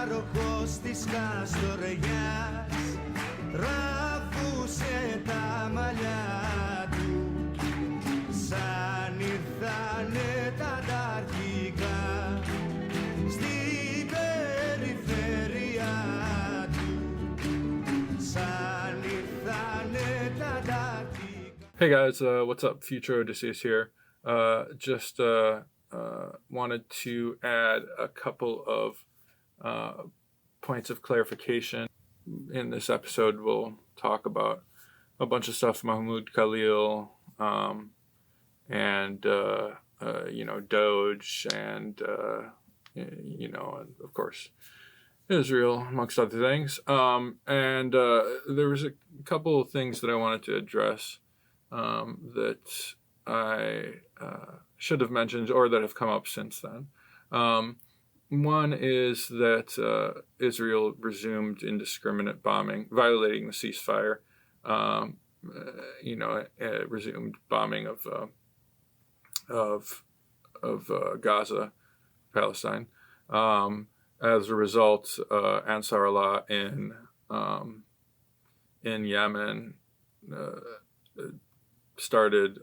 πάροχος της Καστοριάς τραβούσε τα μαλλιά του σαν ήρθανε τα ανταρκτικά στην περιφέρεια του σαν ήρθανε τα ανταρκτικά. Hey guys, what's up? Future Odysseas here. Just wanted to add a couple of points of clarification. In this episode, we'll talk about a bunch of stuff, Mahmoud, Khalil, and DOGE, and and of course Israel, amongst other things. And there was a couple of things that I wanted to address that I should have mentioned or that have come up since then. One is that Israel resumed indiscriminate bombing, violating the ceasefire. Resumed bombing of Gaza, Palestine. As a result, Ansar Allah in Yemen started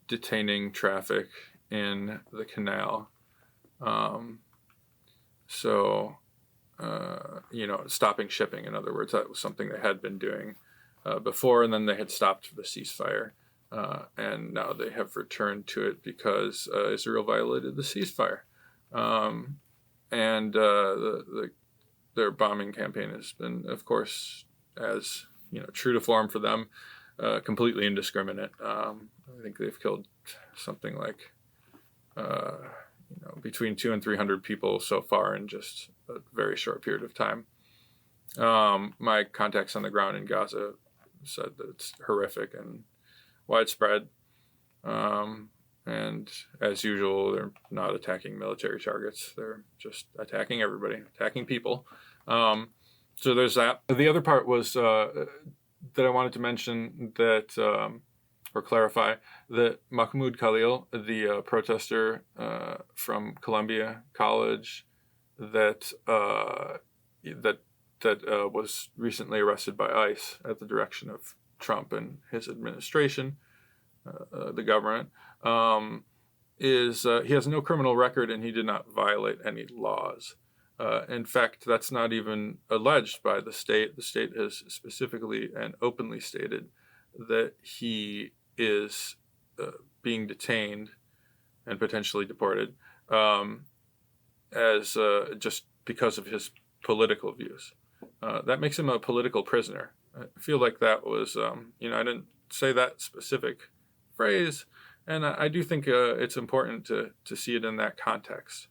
detaining traffic in the canal. Stopping shipping, in other words. That was something they had been doing before, and then they had stopped the ceasefire. And now they have returned to it because Israel violated the ceasefire. Their bombing campaign has been, of course, as true to form for them, completely indiscriminate. I think they've killed something like between 200 and 300 people so far in just a very short period of time. My contacts on the ground in Gaza said that it's horrific and widespread. And as usual, they're not attacking military targets. They're just attacking everybody, attacking people. So there's that. The other part was that I wanted to mention that, or clarify, that Mahmoud Khalil, the protester from Columbia College that was recently arrested by ICE at the direction of Trump and his administration, the government, he has no criminal record and he did not violate any laws. In fact, that's not even alleged by the state. The state has specifically and openly stated that he is being detained and potentially deported as just because of his political views. That makes him a political prisoner. I feel like that was, I didn't say that specific phrase, and I do think it's important to see it in that context.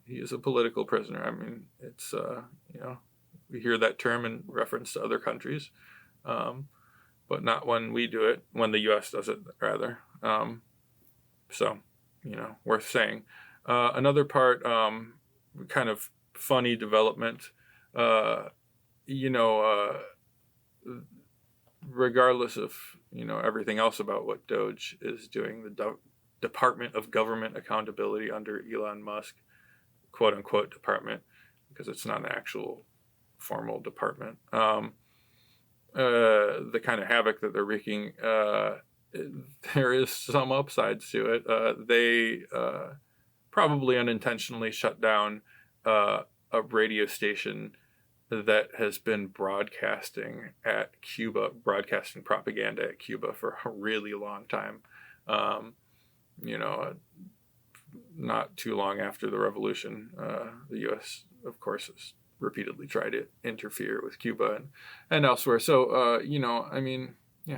He is a political prisoner. I mean, it's, we hear that term in reference to other countries, but not when we do it, when the U.S. does it, rather. Worth saying. Another part, kind of funny development, regardless of, everything else about what DOGE is doing, the Department of Government Accountability under Elon Musk, quote unquote department, because it's not an actual formal department. The kind of havoc that they're wreaking, there is some upsides to it. They probably unintentionally shut down a radio station that has been broadcasting propaganda at Cuba for a really long time. Not too long after the revolution, the U.S., of course, has repeatedly tried to interfere with Cuba and elsewhere. So,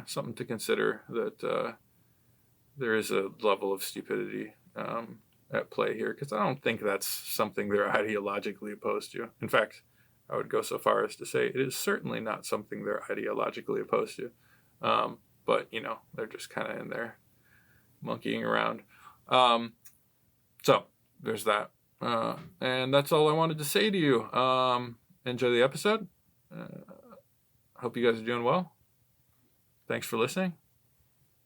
something to consider, that there is a level of stupidity at play here, because I don't think that's something they're ideologically opposed to. In fact, I would go so far as to say it is certainly not something they're ideologically opposed to. But, they're just kind of in there monkeying around. So there's that. And that's all I wanted to say to you. Enjoy the episode. Hope you guys are doing well. Thanks for listening.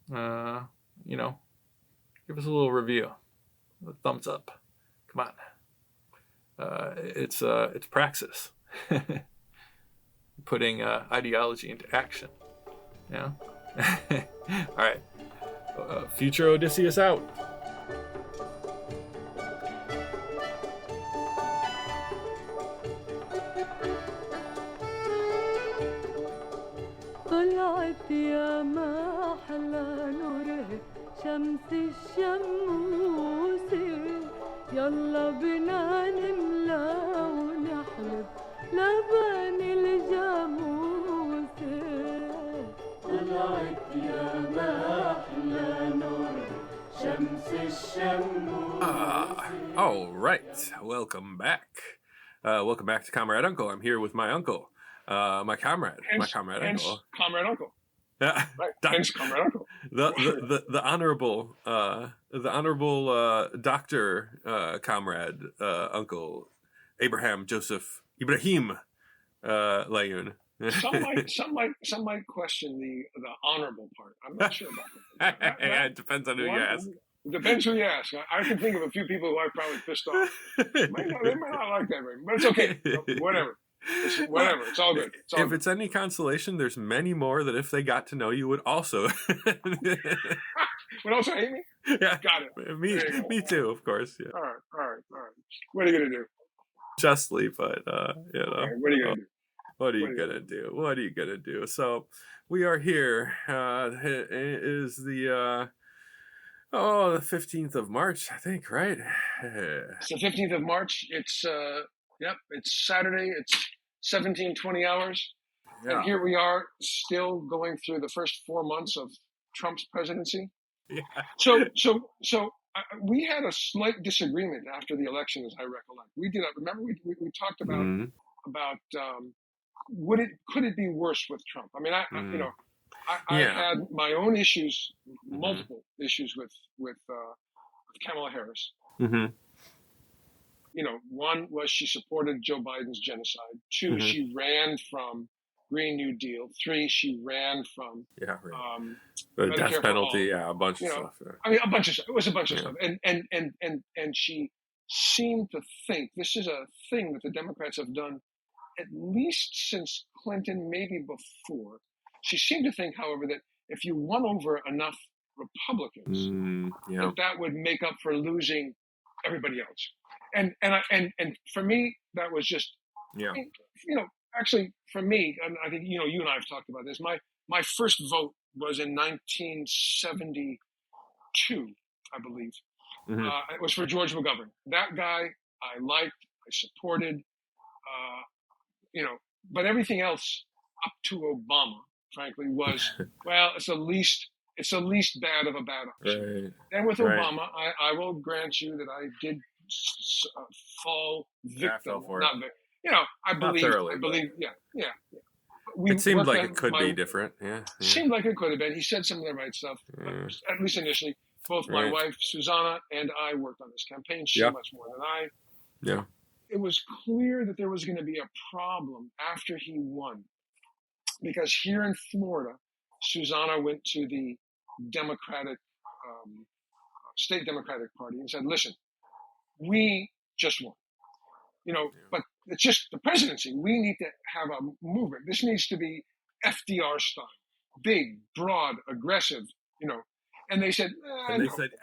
Give us a little review. A thumbs up. Come It's praxis, putting ideology into action. Yeah. All right. Future Odysseus out. طلعت يا ما أحلى نوره شمس الشموس يلا بنا نملى ونحلب لبن الجاموس طلعت يا ما أحلى نوره شمس الشموس. All right, welcome back. Welcome back to Comrade Uncle. I'm here with my uncle. My comrade uncle. Comrade Uncle. Yeah, Right. Thanks, Comrade Uncle. The honorable Doctor Comrade Uncle Abraham Joseph Ibrahim Layon. Some might question the honorable part. I'm not sure about that. It depends on who you ask. It depends who you ask. I can think of a few people who I probably pissed off. They might not like that, but it's okay. Whatever. It's all good. If it's any consolation, there's many more that if they got to know you would also would also hate me? Yeah. Got it. Me too, of course. Yeah. All right. What are you gonna do? Justly, but right, what are you gonna do? What are you gonna do? So we are here. It is the 15th of March, I think, right? It's the 15th of March. It's it's Saturday. It's 17:20 hours. Yeah. And here we are still going through the first 4 months of Trump's presidency. Yeah. So we had a slight disagreement after the election, as I recollect. We did. Remember, we talked about could it be worse with Trump? I mean, I had my own issues, multiple issues with Kamala Harris. Mm-hmm. One was she supported Joe Biden's genocide. Two, she ran from Green New Deal. Three, she ran from the death penalty. A bunch of stuff. Yeah. I mean, a bunch of stuff. It was a bunch of stuff. And she seemed to think this is a thing that the Democrats have done at least since Clinton, maybe before. She seemed to think, however, that if you won over enough Republicans, that would make up for losing everybody else. And for me, that was just, actually for me, and I think, you and I have talked about this. My first vote was in 1972, I believe. Mm-hmm. It was for George McGovern. That guy I liked, I supported, but everything else up to Obama, frankly, was, well, it's the least bad of a bad option. Right. And with Obama, I will grant you that I did fall victim. I believe. It seemed like it could be different. Yeah. Seemed like it could have been. He said some of the right stuff, at least initially. Both my wife Susanna and I worked on this campaign. She much more than I. Yeah. It was clear that there was going to be a problem after he won, because here in Florida, Susanna went to the Democratic state Democratic Party and said, "Listen, we just won, but it's just the presidency. We need to have a movement. This needs to be FDR style, big, broad, aggressive, And they said,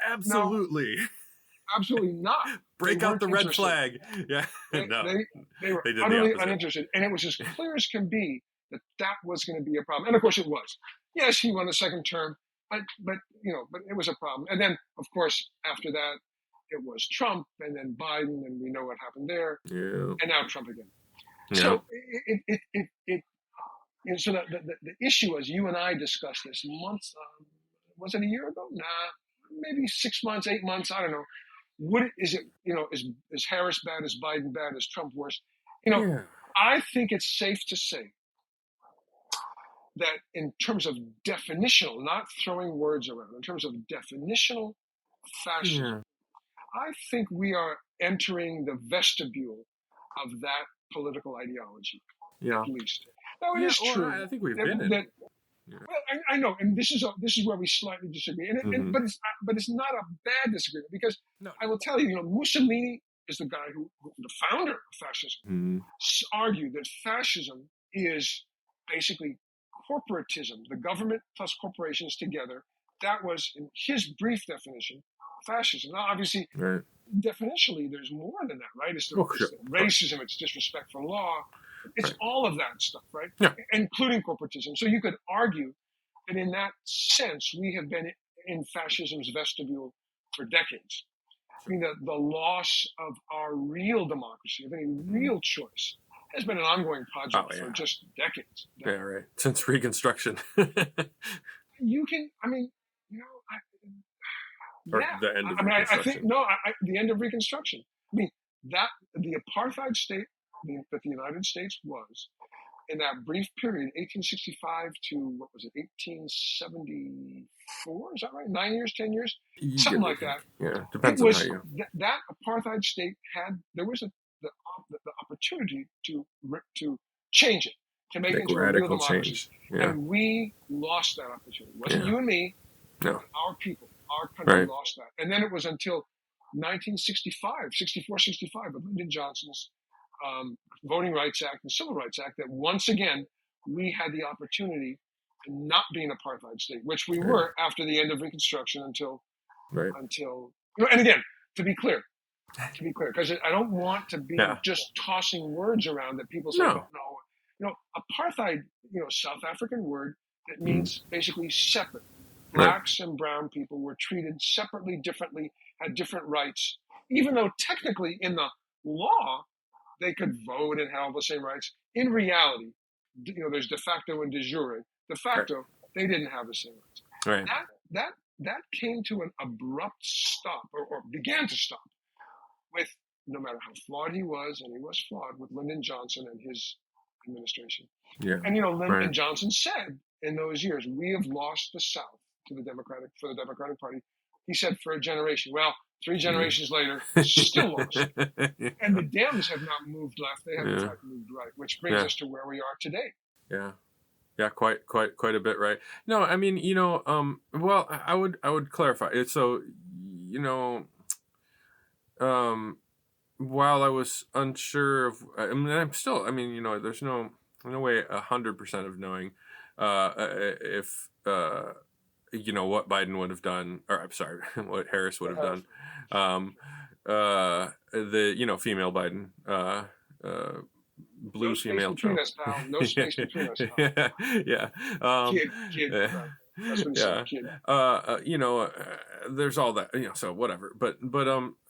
absolutely. No, absolutely not. Break out the red flag. Yeah. They were utterly uninterested. And it was as clear as can be that was going to be a problem. And of course it was. Yes, he won a second term, but it was a problem. And then, of course, after that, it was Trump and then Biden, and we know what happened there. Yeah. And now Trump again. Yeah. So so the issue, as you and I discussed this months, was it a year ago? Nah, maybe 6 months, 8 months. I don't know. Is Harris bad? Is Biden bad? Is Trump worse? I think it's safe to say that in terms of definitional, not throwing words around, in terms of definitional fashion, I think we are entering the vestibule of that political ideology, at least. Now, it is true. I think we've been in it. Well, I know, and this is where we slightly disagree, but it's not a bad disagreement, because I will tell you, Mussolini is the guy who the founder of fascism, Mm. argued that fascism is basically corporatism, the government plus corporations together. That was, in his brief definition, fascism. Now, obviously, Right. definitionally, there's more than that, right? It's, Oh, sure. racism, it's disrespect for law, it's Right. all of that stuff, right? Yeah. Including corporatism. So you could argue that in that sense, we have been in fascism's vestibule for decades. I mean, the loss of our real democracy, of any real choice, has been an ongoing project Oh, yeah. for just decades. Yeah, right. Since Reconstruction. You can, I mean, you know, Or yeah. the end of I mean, I think, Reconstruction. no, the end of Reconstruction. I mean, that the apartheid state that the United States was, in that brief period, 1865 to, what was it, 1874? Is that right? 9 years, 10 years? Something like that. Yeah, It depends on was, how you. that apartheid state there was the opportunity to change it, to make it Make into a real radical democracy. change. Yeah. And we lost that opportunity. It wasn't Yeah. you and me, No. but our people, our country Right. lost that. And then it was until 1965, with Lyndon Johnson's Voting Rights Act and Civil Rights Act, that once again we had the opportunity to not be an apartheid state, which we were after the end of Reconstruction until, Right. and again, to be clear, because I don't want to be Yeah. just tossing words around that people say, No. no, apartheid, South African word that means basically separate. Blacks and brown people were treated separately, differently, had different rights, even though technically in the law they could vote and have all the same rights. In reality, there's de facto and de jure. De facto, they didn't have the same rights. Right. That came to an abrupt stop, or began to stop, with, no matter how flawed he was, and he was flawed, with Lyndon Johnson and his administration. Yeah. And Lyndon Right. Johnson said in those years, we have lost the South for the Democratic Party. He said for a generation. Well, 3 generations later, still lost. And the Dems have not moved left; they have in fact moved right, which brings us to where we are today. Yeah. Yeah, quite a bit, right? No, I mean, well, I would clarify it. So, while I was unsure of, I mean, there's no way 100% of knowing if what Biden would have done, or I'm sorry, what Harris would have done. The female Biden, blue No space female between Trump. us, pal. No space between us, pal. Yeah. Kid. That's what he said, kid. There's all that, so whatever. But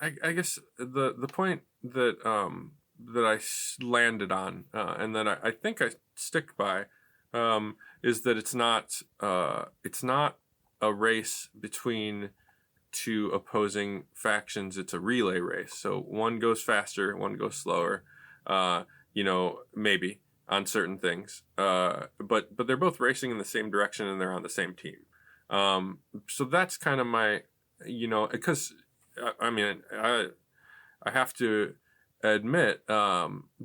I guess the point that I landed on, and that I think I stick by, is that it's not a race between 2 opposing factions. It's a relay race. So one goes faster, one goes slower. Maybe on certain things, but they're both racing in the same direction and they're on the same team. So that's kind of my, because I mean, I have to admit,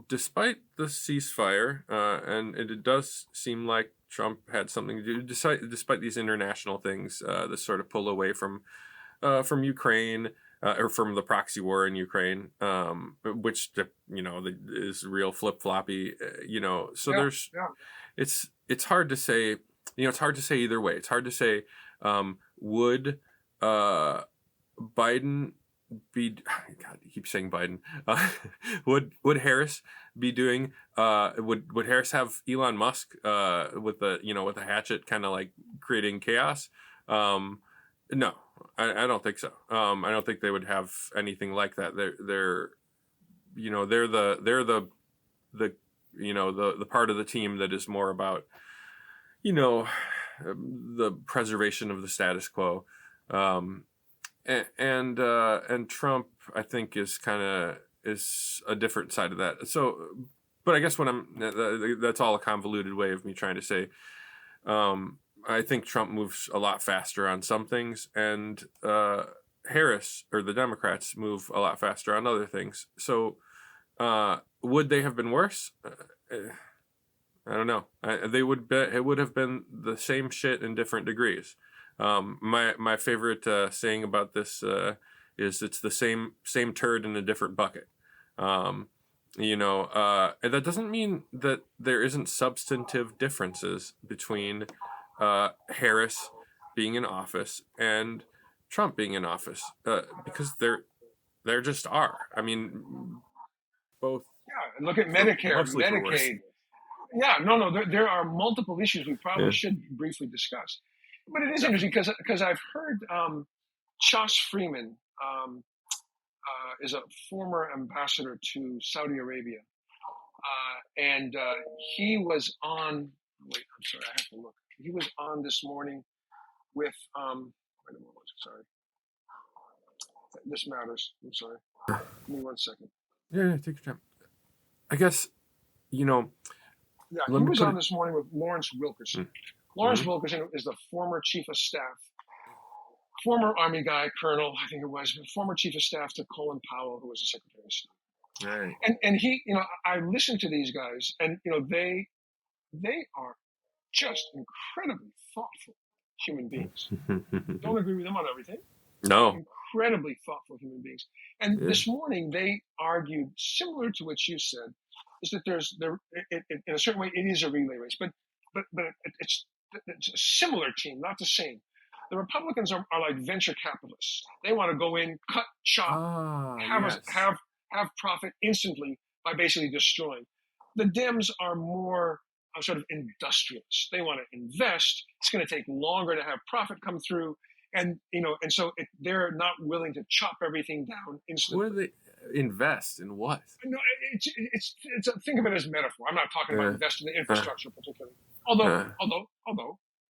despite the ceasefire, and it does seem like Trump had something to do, despite these international things, this sort of pull away from Ukraine. Or from the proxy war in Ukraine, which is real flip floppy, So it's hard to say. It's hard to say either way. It's hard to say. Would Biden be? God, you keep saying Biden. Would Harris be doing? Would Harris have Elon Musk with the hatchet, kind of like creating chaos? No. I don't think so. I don't think they would have anything like that. They're the part of the team that is more about, the preservation of the status quo. And Trump, I think, is a different side of that. So, but I guess that's all a convoluted way of me trying to say, I think Trump moves a lot faster on some things, and Harris, or the Democrats, move a lot faster on other things. So, would they have been worse? I don't know. It would have been the same shit in different degrees. My favorite saying about this is it's the same turd in a different bucket. And that doesn't mean that there isn't substantive differences between Harris being in office and Trump being in office, because there just are. I mean, both. Yeah, and look at Medicare, mostly for worse. Medicaid. Yeah, no, there are multiple issues we probably should briefly discuss. But it is interesting because I've heard Josh Freeman is a former ambassador to Saudi Arabia, and he was on. Wait, I'm sorry, I have to look. He was on this morning with. Wait a moment, sorry. This matters. I'm sorry. Give me 1 second. Yeah, take your time. I guess, Yeah, he was on this morning with Lawrence Wilkerson. Lawrence Wilkerson is the former chief of staff, former Army guy, colonel, I think it was, former chief of staff to Colin Powell, who was the Secretary of State. Right. And he, I listened to these guys, and they are just incredibly thoughtful human beings. Don't agree with them on everything. No. Incredibly thoughtful human beings. And this morning they argued, similar to what you said, is that in a certain way it is a relay race, but it's a similar team, not the same. The Republicans are like venture capitalists. They want to go in, cut, chop, have profit instantly by basically destroying. The Dems are more sort of industrialists. They want to invest. It's going to take longer to have profit come through. And so they're not willing to chop everything down instantly. What do they invest in? What? No, it's think of it as metaphor. I'm not talking about investing in infrastructure particularly. Although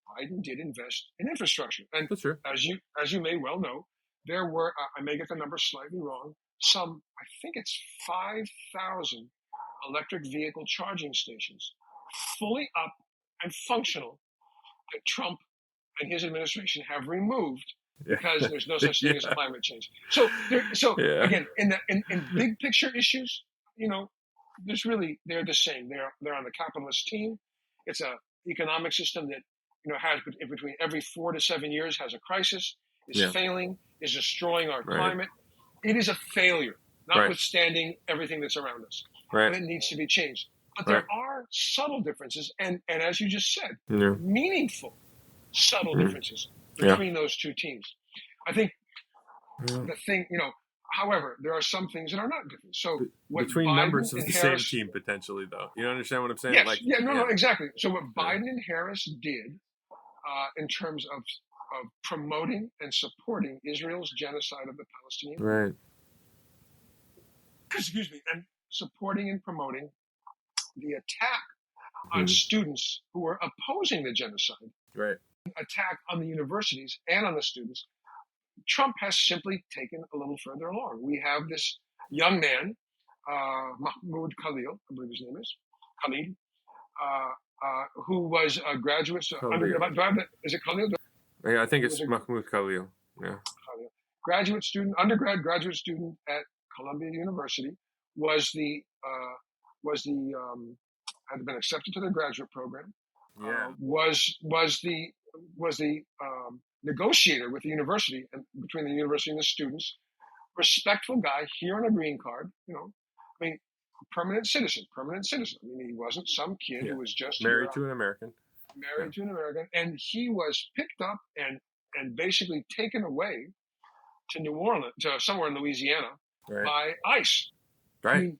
Biden did invest in infrastructure, and that's true. As you may well know, there were I may get the number slightly wrong. I think it's 5,000 electric vehicle charging stations, fully up and functional, that Trump and his administration have removed because there's no such thing as climate change. So again, in big picture issues, they're the same. They're on the capitalist team. It's a economic system that has between every 4 to 7 years has a crisis, is failing, is destroying our climate. It is a failure, notwithstanding everything that's around us. And it needs to be changed. But there are subtle differences, and as you just said, meaningful subtle differences between those two teams. I think the thing, however, there are some things that are not different. So between Biden members of the Harris, same team, potentially, though. You understand what I'm saying? Yes, no, exactly. So what Biden and Harris did in terms of promoting and supporting Israel's genocide of the Palestinians, right? Excuse me, and supporting and promoting the attack on students who were opposing the genocide, attack on the universities and on the students, Trump has simply taken a little further along. We have this young man, Mahmoud Khalil, I believe his name is, Khalil, who was a graduate. Is it Khalil? Yeah, I think it's Mahmoud Khalil. Yeah. Graduate student, graduate student at Columbia University, had been accepted to the graduate program. Was the negotiator with the university and between the university and the students. Respectful guy here on a green card. Permanent citizen. He wasn't some kid who was just married to an American. And he was picked up and basically taken away to New Orleans, to somewhere in Louisiana, by ICE. Right.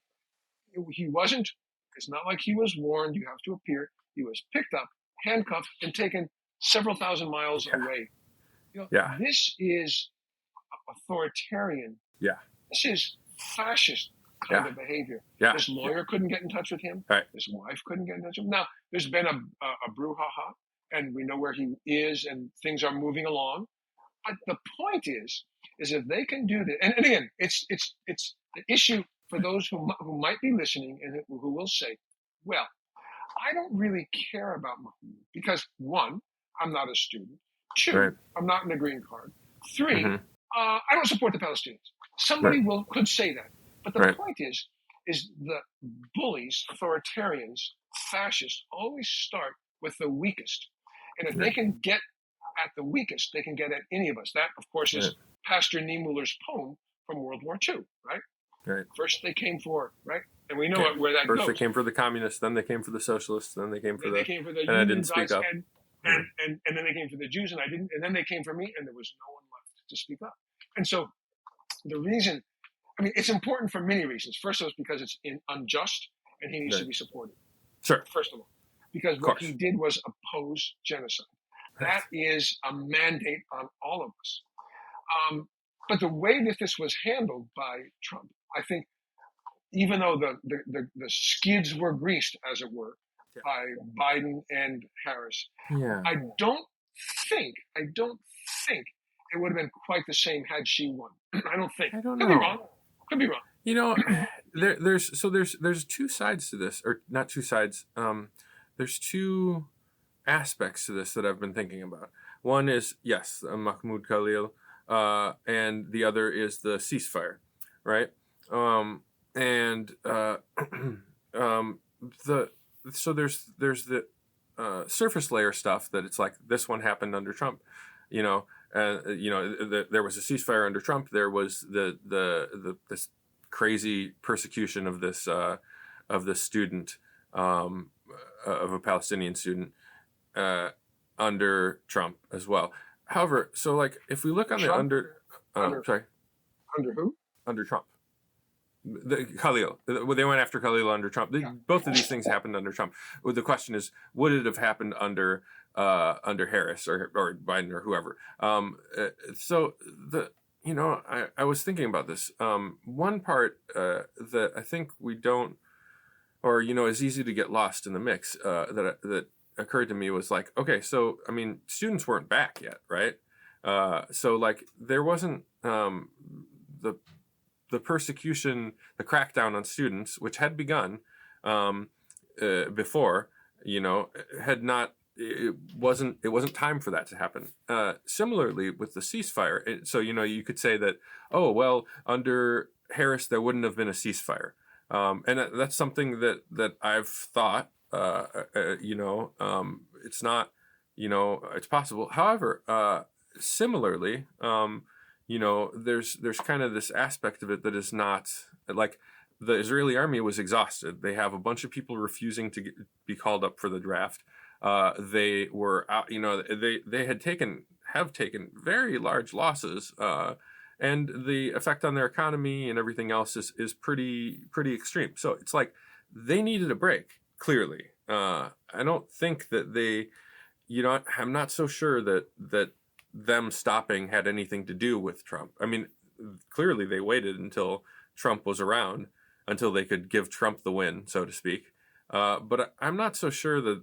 He wasn't. It's not like he was warned. You have to appear. He was picked up, handcuffed, and taken several thousand miles away. This is authoritarian. This is fascist kind of behavior. His lawyer couldn't get in touch with him. His wife couldn't get in touch with him. Now, there's been a brouhaha, and we know where he is, and things are moving along. But the point is if they can do that, and again, it's the issue for those who might be listening and who will say, well, I don't really care about Mahmoud because 1, I'm not a student. 2, I'm not in a green card. 3, I don't support the Palestinians. Somebody could say that. But the point is the bullies, authoritarians, fascists always start with the weakest. And if they can get at the weakest, they can get at any of us. That, of course, is Pastor Niemuller's poem from World War II, right? Right. First they came for, right? And we know where that First goes. they came for the communists, then they came for the socialists, then they came for Then the... they came for the and I union didn't speak guys, up. and then they came for the Jews, and I didn't, and then they came for me, and there was no one left to speak up. And so the reason, I mean, it's important for many reasons. First of all, it's because it's unjust, and he needs to be supported. Sure. First of all, because what he did was oppose genocide. That is a mandate on all of us. But the way that this was handled by Trump, I think, even though the skids were greased, as it were, by Biden and Harris, I don't think it would have been quite the same had she won. I don't think. I don't Could know. be wrong. Could be wrong. You know, there's two sides to this, or not two sides. There's two aspects to this that I've been thinking about. One is, yes, Mahmoud Khalil, and the other is the ceasefire, right? So there's the surface layer stuff that it's like this one happened under Trump, there was a ceasefire under Trump. There was this crazy persecution of this student, of a Palestinian student, under Trump as well. However, so like if we look on Trump? Under who? Under Trump. Khalil. They went after Khalil under Trump. Both of these things happened under Trump. Well, the question is, would it have happened under Harris or Biden or whoever? I was thinking about this. One part that I think we don't, or is easy to get lost in the mix, that occurred to me was like, okay, so I mean, students weren't back yet, right? So like there wasn't the persecution, the crackdown on students, which had begun before, had not. It wasn't time for that to happen. Similarly with the ceasefire, so you could say that, oh well, under Harris there wouldn't have been a ceasefire, and that's something that I've thought. It's not, it's possible. However, similarly, there's kind of this aspect of it that is not like the Israeli army was exhausted. They have a bunch of people refusing to be called up for the draft. They were out, they have taken very large losses, and the effect on their economy and everything else is pretty extreme. So it's like they needed a break. Clearly, I don't think that they, I'm not so sure that them stopping had anything to do with Trump. I mean, clearly they waited until Trump was around, until they could give Trump the win, so to speak. But I'm not so sure that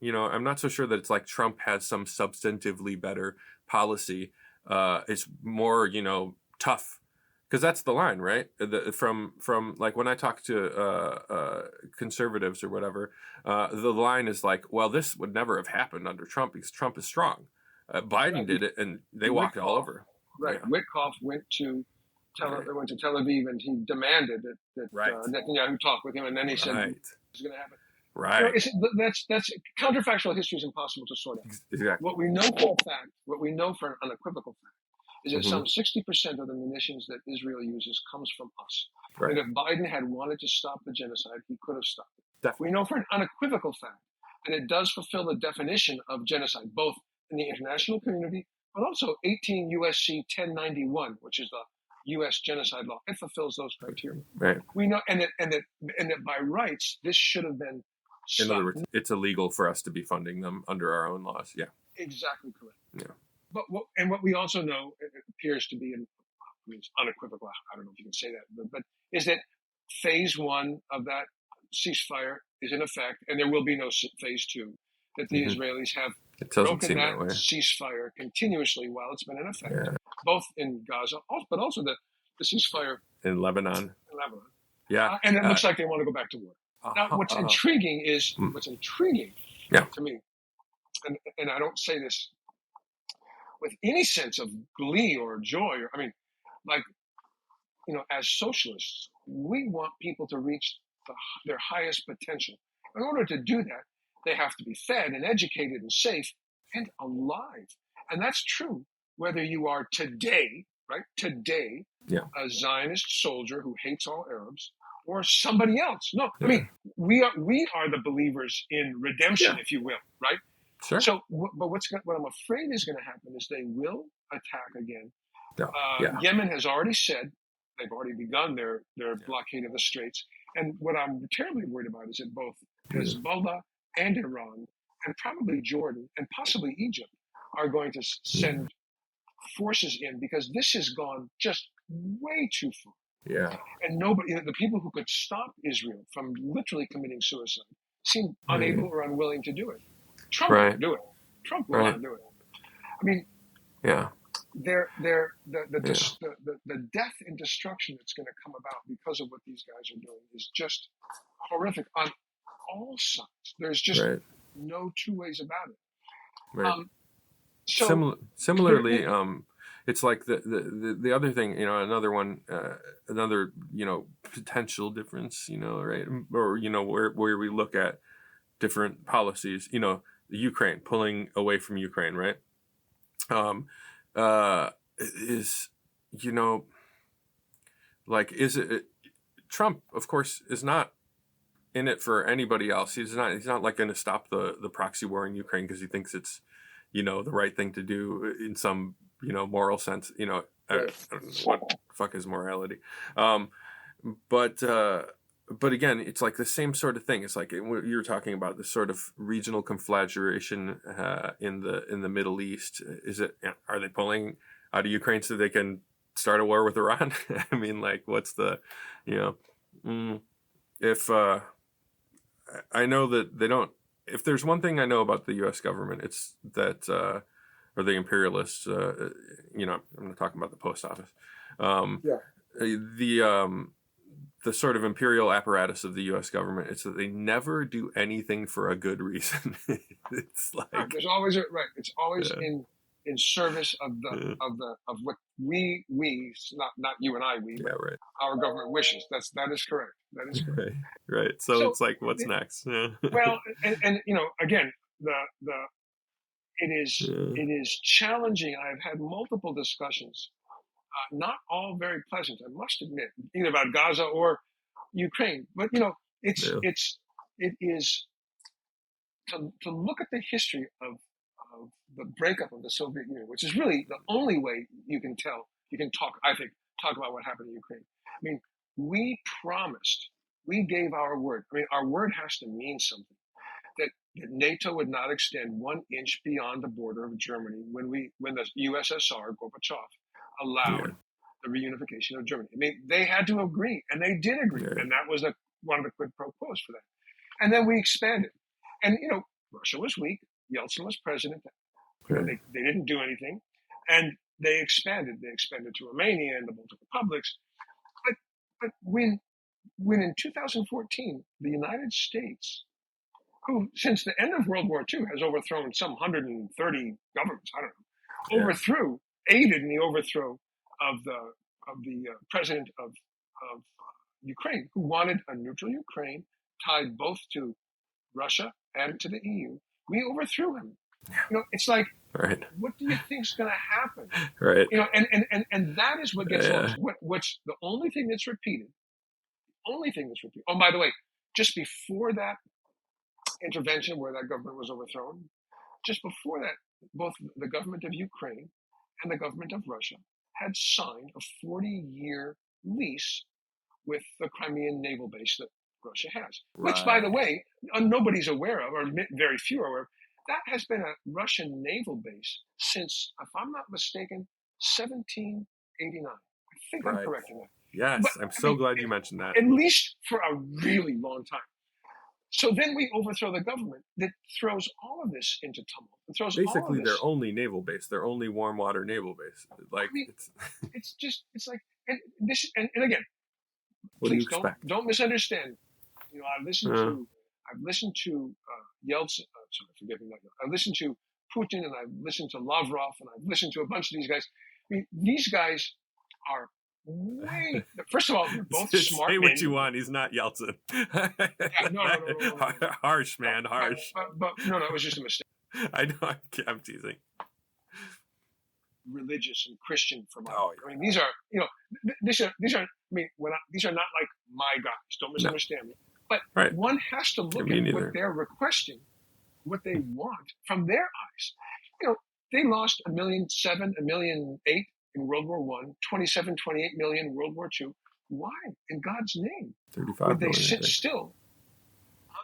I'm not so sure that it's like Trump has some substantively better policy. It's more, tough. Because that's the line, right? From like when I talk to conservatives or whatever, the line is like, well, this would never have happened under Trump because Trump is strong. Biden did it, and they walked all over. Right. Yeah. Witkoff went to Tel Aviv, and he demanded that Netanyahu talk with him, and then he said, "It's going to happen." Right. That's counterfactual history is impossible to sort out. Exactly. What we know for a fact, what we know for an unequivocal fact, is that some 60% of the munitions that Israel uses comes from us. Right. And if Biden had wanted to stop the genocide, he could have stopped it. Definitely. We know for an unequivocal fact that it does fulfill the definition of genocide, both in the international community, but also 18 U.S.C. 1091, which is the U.S. genocide law. It fulfills those criteria. Right. We know, and that by rights, this should have been stopped. In other words, it's illegal for us to be funding them under our own laws. Yeah. Exactly correct. Yeah. But what we also know, it appears to be unequivocal. I don't know if you can say that, but is that phase one of that ceasefire is in effect, and there will be no phase two. That the Israelis have broken that ceasefire continuously while it's been in effect, both in Gaza, but also the ceasefire in Lebanon. Yeah, and it looks like they want to go back to war. Now, what's intriguing to me, and I don't say this with any sense of glee or joy, as socialists, we want people to reach their highest potential. In order to do that, they have to be fed and educated and safe and alive. And that's true whether you are today a Zionist soldier who hates all Arabs, or somebody else. No, I mean, we are the believers in redemption, if you will, right? Sure. So, but what I'm afraid is going to happen is they will attack again. Yemen has already said they've already begun their blockade of the Straits. And what I'm terribly worried about is that both Hezbollah and Iran, and probably Jordan, and possibly Egypt, are going to send forces in, because this has gone just way too far. Yeah. And nobody, the people who could stop Israel from literally committing suicide, seem unable or unwilling to do it. Trump won't do it. Trump will not do it. I mean, the death and destruction that's going to come about because of what these guys are doing is just horrific on all sides. There's just no two ways about it. Right. So similarly, it's like the other thing, another one, another, potential difference, right? Or, where we look at different policies, the Ukraine, pulling away from Ukraine, right? Is Trump, of course, is not in it for anybody else. He's not like going to stop the proxy war in Ukraine because he thinks it's, the right thing to do in some, moral sense. I don't know what the fuck is morality. But again, it's like the same sort of thing. It's like you were talking about this sort of regional conflagration in the Middle East. Are they pulling out of Ukraine so they can start a war with Iran? I mean, like, what's the, if I know that they don't. If there's one thing I know about the U.S. government, it's that, or the imperialists, I'm not talking about the post office. The sort of imperial apparatus of the U.S. government, it's that they never do anything for a good reason. It's like there's always It's always in service of what we not you and I but our government wishes. That is correct. That is correct. Right. So it's like, what's next? Well, and again, it is challenging. I've had multiple discussions. Not all very pleasant, I must admit, either about Gaza or Ukraine. But it is to look at the history of the breakup of the Soviet Union, which is really the only way you can talk about what happened in Ukraine. I mean, we gave our word. I mean, our word has to mean something. That NATO would not extend 1 inch beyond the border of Germany when the USSR, Gorbachev, allowed the reunification of Germany. I mean, they had to agree, and they did agree, and that was one of the quid pro quos for that. And then we expanded, and Russia was weak. Yeltsin was president. They didn't do anything, and they expanded. They expanded to Romania and the Baltic republics. But when in 2014 the United States, who since the end of World War II has overthrown some 130 governments, I don't know, aided in the overthrow of the president of Ukraine, who wanted a neutral Ukraine tied both to Russia and to the EU. We overthrew him. It's like, what do you think is going to happen? Right. And that is what gets lost. What's the only thing that's repeated? Oh, by the way, just before that intervention where that government was overthrown, just before that, both the government of Ukraine and the government of Russia had signed a 40-year lease with the Crimean naval base that Russia has, which, by the way, nobody's aware of, or very few are aware of. That has been a Russian naval base since, if I'm not mistaken, 1789. I think I'm correct in that. Yes, I'm so glad you mentioned that. At least for a really long time. So then we overthrow the government that throws all of this into tumult. It throws basically all of this. Their only naval base, their only warm water naval base. Like it's like, and this, and again, what please do you expect? don't misunderstand. I've listened to Yeltsin. Sorry, forgive me. I've listened to Putin, and I've listened to Lavrov, and I've listened to a bunch of these guys. I mean, these guys are way. First of all, they're both smart say men. what you want. He's not Yeltsin. No. Harsh, man, harsh. But no, it was just a mistake. I know. I'm teasing. religious and Christian for my. Oh, yeah. I mean, these are these are. I mean, these are not like my guys. Don't misunderstand me. But Right. one has to look Me at neither. what they're requesting, what they want from their eyes. They lost 1,700,000, 1,800,000 in World War I, 27, 28 million in World War II. Why, in God's name, 35 would they million, I sit think. still?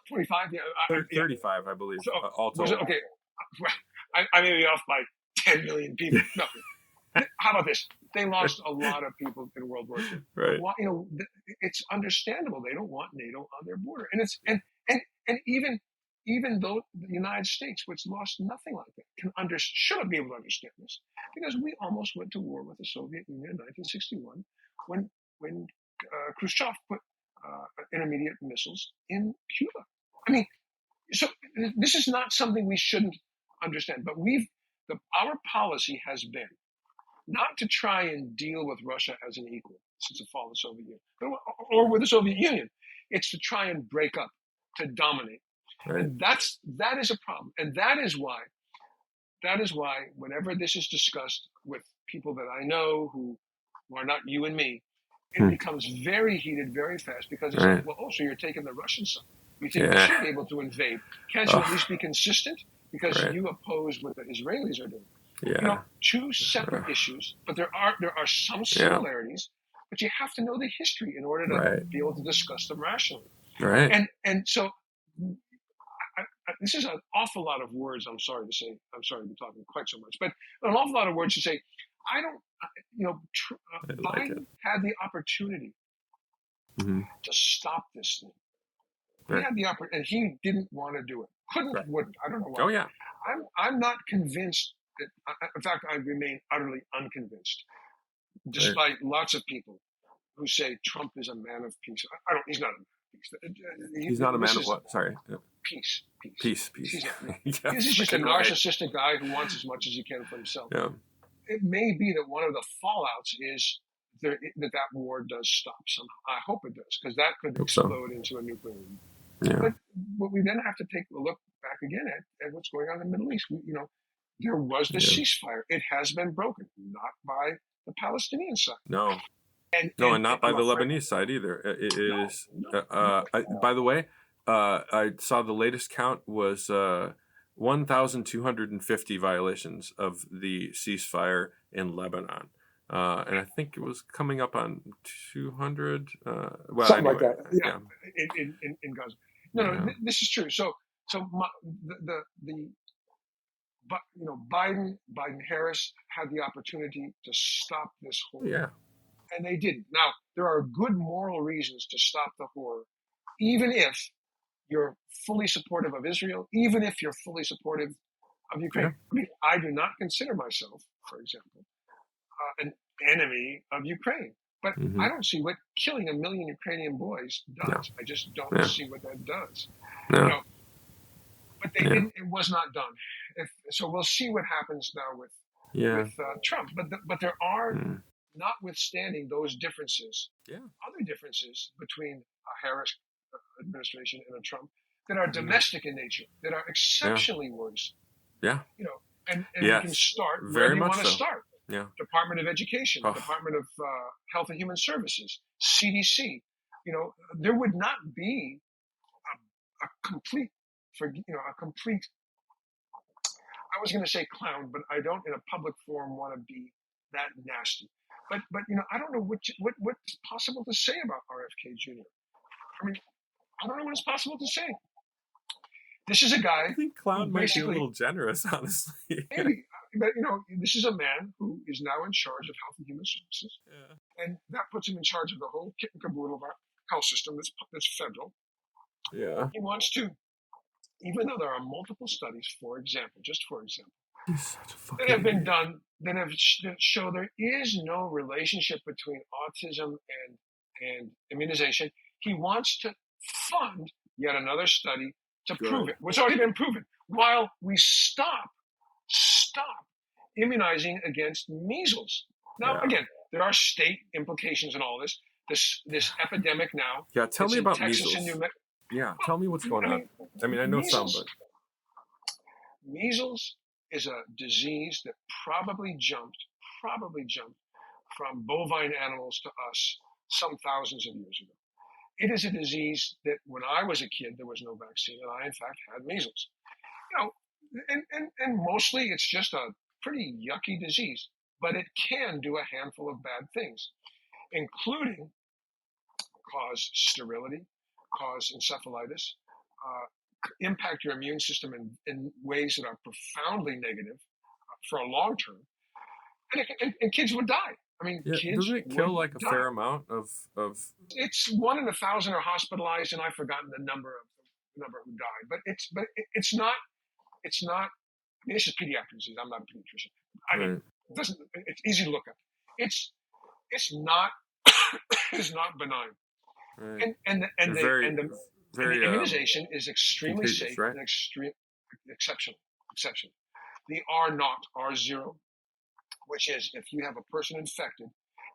25, yeah. 35, I believe. So, all was it total. okay? I may be off by 10 million people. No. How about this? They lost a lot of people in World War II. Right. Why, it's understandable. They don't want NATO on their border, and it's and even though the United States, which lost nothing like that, should be able to understand this, because we almost went to war with the Soviet Union in 1961 when Khrushchev put intermediate missiles in Cuba. I mean, so this is not something we shouldn't understand, but our policy has been not to try and deal with Russia as an equal since the fall of the Soviet Union, or with the Soviet Union. It's to try and break up, to dominate. Right. And that is a problem. And that is why whenever this is discussed with people that I know who are not you and me, it becomes very heated very fast, because it's like, well, so you're taking the Russian side. You think we should be able to invade. Can't you at least be consistent? Because you oppose what the Israelis are doing. Yeah. Two separate issues, but there are some similarities, but you have to know the history in order to be able to discuss them rationally. Right. And so this is an awful lot of words. I'm sorry to say. I'm sorry to be talking quite so much, but an awful lot of words to say. I don't. Biden had the opportunity to stop this thing. He had the opportunity, and he didn't want to do it. Wouldn't. I don't know why. Oh yeah. I'm not convinced that. In fact, I remain utterly unconvinced, despite lots of people who say Trump is a man of peace. He's not a man of peace. He's not a man of what? Sorry. Peace. Peace. This is just a narcissistic guy who wants as much as he can for himself. Yeah. It may be that one of the fallouts is that war does stop somehow. I hope it does, because that could explode into a nuclear war. Yeah. But we then have to take a look back again at what's going on in the Middle East. There was the ceasefire. It has been broken, not by the Palestinian side. No. And not by the Lebanese side either. It is. By the way, I saw the latest count was 1,250 violations of the ceasefire in Lebanon. And I think it was coming up on 200. Something like that. Yeah. In Gaza. No, this is true. So Biden Harris had the opportunity to stop this horror. Yeah. And they didn't. Now, there are good moral reasons to stop the horror, even if you're fully supportive of Israel, even if you're fully supportive of Ukraine. Yeah. I mean, I do not consider myself, for example, an enemy of Ukraine. But I don't see what killing 1 million Ukrainian boys does. No. I just don't see what that does. No. But they didn't. It was not done. So we'll see what happens now with Trump. But there are, notwithstanding those differences, other differences between a Harris administration and a Trump that are domestic in nature, that are exceptionally worse. Yeah. And we can start where we want to start. Yeah. Department of Education, Department of Health and Human Services, CDC. There would not be a complete. I was going to say clown, but I don't in a public forum want to be that nasty. But I don't know what's possible to say about RFK Jr. I mean, I don't know what is possible to say. This is a guy. I think clown might be a little generous, honestly. Maybe, but this is a man who is now in charge of Health and Human Services, and that puts him in charge of the whole kit and caboodle of our health system that's federal. Yeah. He wants to, even though there are multiple studies, for example, that have been done that show there is no relationship between autism and immunization. He wants to fund yet another study to prove it. What's already been proven, while we stop immunizing against measles. Now, again, there are state implications in all this. This epidemic now. Yeah, tell me about Texas measles. Tell me what's going on. I mean, I know measles, some, but measles is a disease that probably jumped probably jumped from bovine animals to us some thousands of years ago. It is a disease that when I was a kid, there was no vaccine, and I, in fact, had measles. You know, and mostly it's just a pretty yucky disease, but it can do a handful of bad things, including cause sterility, cause encephalitis, impact your immune system in ways that are profoundly negative for a long term, and kids would die. I mean, Yeah, kids doesn't it kill would like a die. fair amount of It's 1 in 1,000 are hospitalized, and I've forgotten the number who died. But it's not. I mean, this is pediatric disease. I'm not a pediatrician. I mean, right, it doesn't. It's easy to look up. It's not. It's not benign. right. And And very very the immunization is extremely contagious, safe right? and exceptional. The R0, R0, which is if you have a person infected,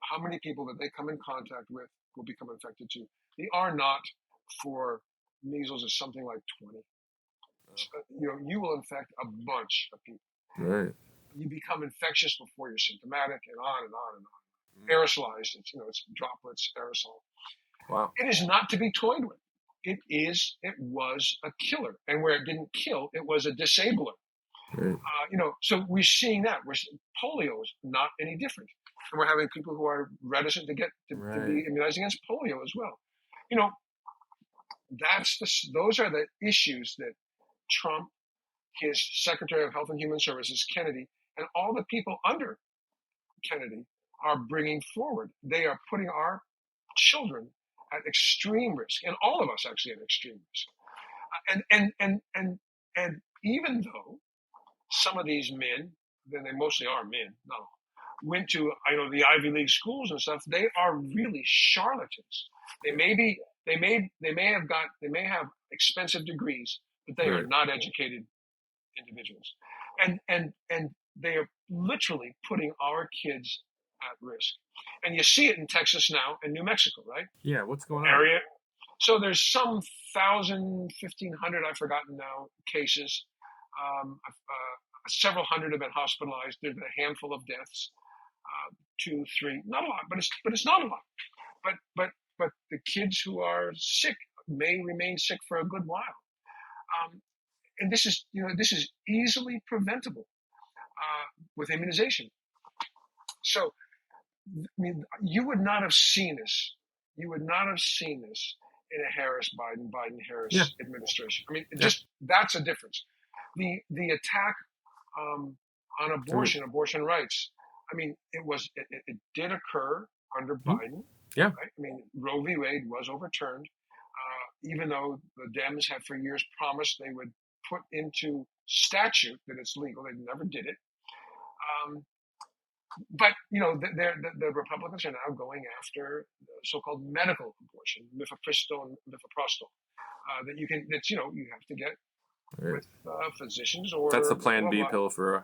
how many people that they come in contact with will become infected too. The R0 for measles is something like 20. You will infect a bunch of people. Right. You become infectious before you're symptomatic, and on and on and on. Aerosolized, it's droplets, aerosol. Wow. It is not to be toyed with. It was a killer, and where it didn't kill, it was a disabler. Right. So we're seeing that. Polio is not any different, and we're having people who are reticent to be immunized against polio as well. Those are the issues that Trump, his Secretary of Health and Human Services, Kennedy, and all the people under Kennedy are bringing forward. They are putting our children at extreme risk, and all of us actually at extreme risk. And even though some of these men, then they mostly are men, no, went to the Ivy League schools and stuff, they are really charlatans. They may have expensive degrees, but they are not educated individuals, and they are literally putting our kids at risk. And you see it in Texas now and New Mexico, right? Yeah, what's going on? Area. So there's some 1,000, 1,500, I've forgotten now, cases. Several hundred have been hospitalized. There's been a handful of deaths, 2, 3, not a lot, but it's not a lot. But the kids who are sick may remain sick for a good while. And this is easily preventable with immunization. So, I mean, you would not have seen this. You would not have seen this in a Biden-Harris administration. I mean, that's a difference. The attack on abortion rights. I mean, it did occur under Biden. Yeah. Right? I mean, Roe v. Wade was overturned, even though the Dems had for years promised they would put into statute that it's legal. They never did it. But the Republicans are now going after so-called medical abortion, mifepristone and mifeprostol, that you have to get with physicians or that's the Plan B pill for.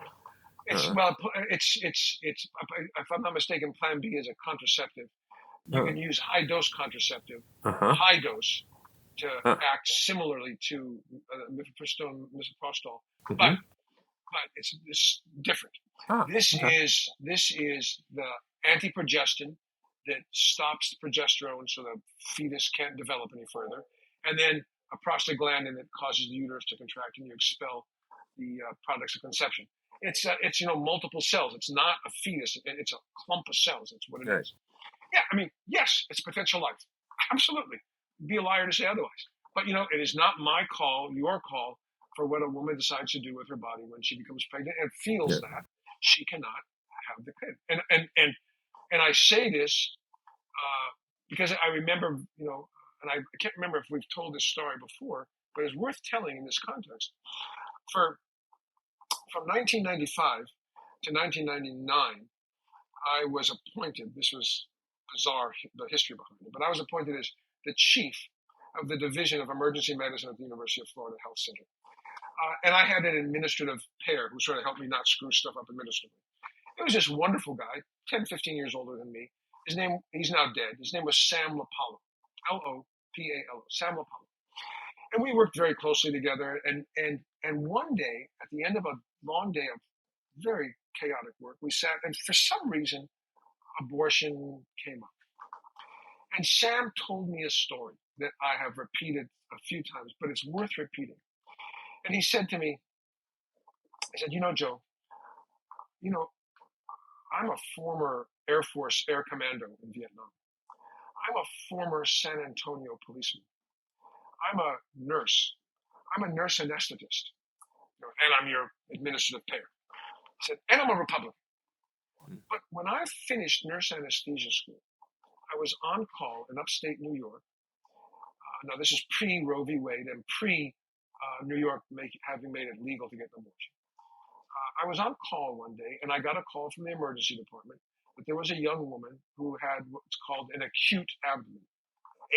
It's if I'm not mistaken, Plan B is a contraceptive. You can use high dose contraceptive, high dose, to act similarly to mifepristone, misoprostol, but it's different. This is the antiprogestin that stops progesterone so the fetus can't develop any further, and then a prostaglandin that causes the uterus to contract and you expel the products of conception. It's multiple cells. It's not a fetus. It's a clump of cells. That's what it is. Yeah, I mean, yes, it's potential life. Absolutely. Be a liar to say otherwise. But, it is not my call, your call, for what a woman decides to do with her body when she becomes pregnant and feels that she cannot have the kid. And I say this because I remember, and I can't remember if we've told this story before, but it's worth telling in this context. From 1995 to 1999, I was appointed, this was bizarre, the history behind it, but I was appointed as the chief of the Division of Emergency Medicine at the University of Florida Health Center. And I had an administrative pair who sort of helped me not screw stuff up administratively. It was this wonderful guy, 10, 15 years older than me. He's now dead. His name was Sam Lopalo, Lopalo, Sam Lopalo. And we worked very closely together. And one day, at the end of a long day of very chaotic work. We sat, and for some reason, abortion came up. And Sam told me a story that I have repeated a few times, but it's worth repeating. And he said to me, he said, Joe, I'm a former Air Force air commando in Vietnam. I'm a former San Antonio policeman. I'm a nurse. I'm a nurse anesthetist. And I'm your administrative payer. He said, and I'm a Republican. But when I finished nurse anesthesia school, I was on call in upstate New York. Now, this is pre-Roe v. Wade and pre-New York having made it legal to get an abortion. I was on call one day, and I got a call from the emergency department that there was a young woman who had what's called an acute abdomen,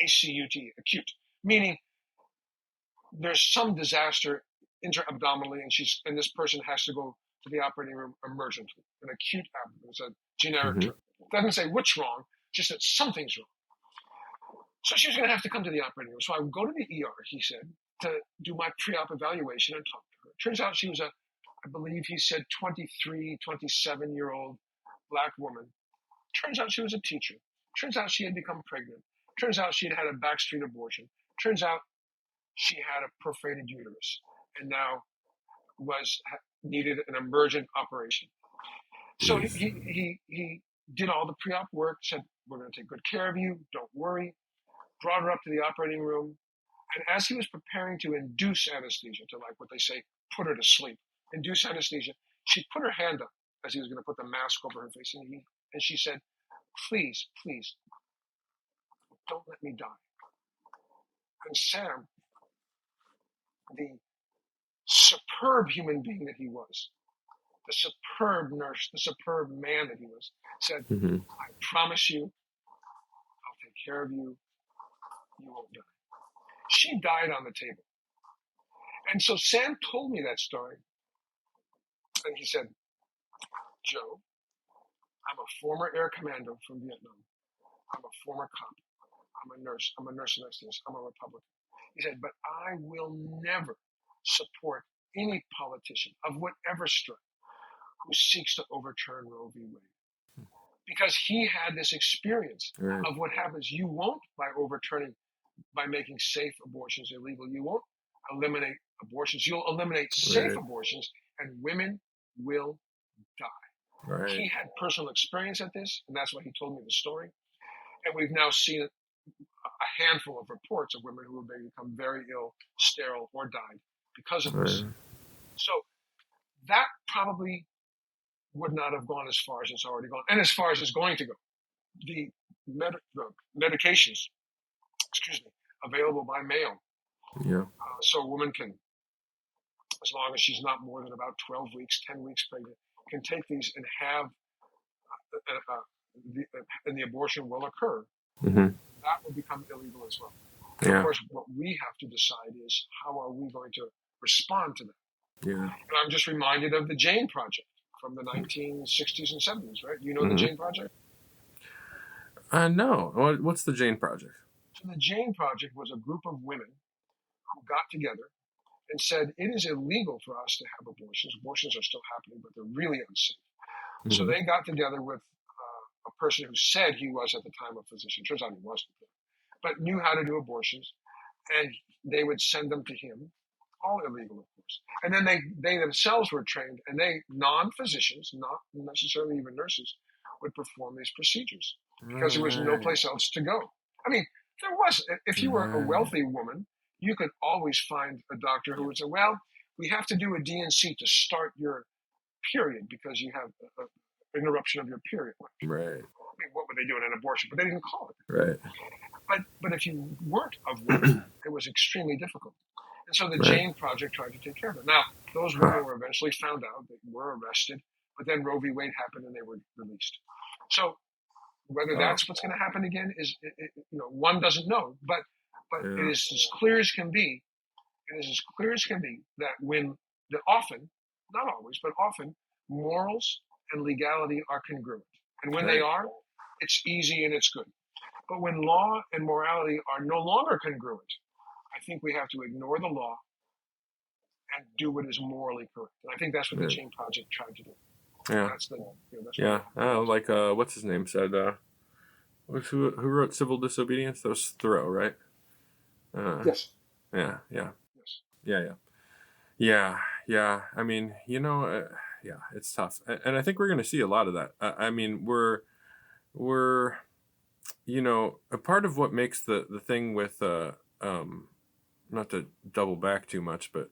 ACUT, acute, meaning there's some disaster intra-abdominally, and this person has to go to the operating room emergently. An acute abdomen is a generic term. It doesn't say what's wrong, just that something's wrong. So she was going to have to come to the operating room. So I would go to the ER, he said, to do my pre-op evaluation and talk to her. Turns out she was I believe he said 23, 27-year-old black woman. Turns out she was a teacher. Turns out she had become pregnant. Turns out she had had a backstreet abortion. Turns out she had a perforated uterus and now needed an emergent operation. So he did all the pre-op work, said, we're going to take good care of you, don't worry, brought her up to the operating room. And as he was preparing to induce anesthesia, to like what they say, put her to sleep, induce anesthesia, she put her hand up as he was going to put the mask over her face. And she said, please, don't let me die. And Sam, the superb human being that he was, the superb nurse, the superb man that he was, said, I promise you, I'll take care of you. You won't die. She died on the table. And so Sam told me that story. And he said, Joe, I'm a former air commando from Vietnam. I'm a former cop. I'm a nurse. I'm a nurse anesthetist. I'm a Republican. He said, but I will never support any politician of whatever stripe who seeks to overturn Roe v. Wade. Because he had this experience of what happens. You won't, by making safe abortions illegal, you won't eliminate abortions. You'll eliminate safe abortions, and women will die. He had personal experience at this, and that's why he told me the story. And we've now seen a handful of reports of women who have become very ill, sterile, or died because of this. So that probably would not have gone as far as it's already gone, and as far as it's going to go. The medications, available by mail. So a woman can, as long as she's not more than about 12 weeks, 10 weeks pregnant, can take these and have, and the abortion will occur. That will become illegal as well. And of course, what we have to decide is how are we going to respond to that. And I'm just reminded of the Jane Project from the 1960s and 70s, right? You know the Jane Project? No. What's the Jane Project? So the Jane Project was a group of women who got together and said, it is illegal for us to have abortions. Abortions are still happening, but they're really unsafe. So they got together with a person who said he was at the time a physician. Turns out he wasn't, but knew how to do abortions. And they would send them to him, all illegal, of course. And then they themselves were trained, and they, non-physicians, not necessarily even nurses, would perform these procedures because there was no place else to go. I mean, there was, if you were a wealthy woman, you could always find a doctor who would say, well, we have to do a DNC to start your period because you have an interruption of your period. Right. I mean, what were they doing, an abortion? But they didn't call it. Right. But if you weren't of women, it was extremely difficult. And so the Jane Project tried to take care of it. Now, those women were eventually found out, they were arrested, but then Roe v. Wade happened and they were released. So whether that's what's going to happen again is, one doesn't know, but it is as clear as can be. It is as clear as can be that often, not always, but often, morals and legality are congruent. And when they are, it's easy and it's good. But when law and morality are no longer congruent, I think we have to ignore the law and do what is morally correct. And I think that's what the Jane Project tried to do. Yeah. That's the that's Yeah. Like what's his name said? Who wrote Civil Disobedience? That was Thoreau, right? yes. Yeah. Yeah. Yes. Yeah. Yeah. Yeah. Yeah. I mean, yeah, it's tough, and I think we're going to see a lot of that. I mean, we're a part of what makes the thing with not to double back too much, but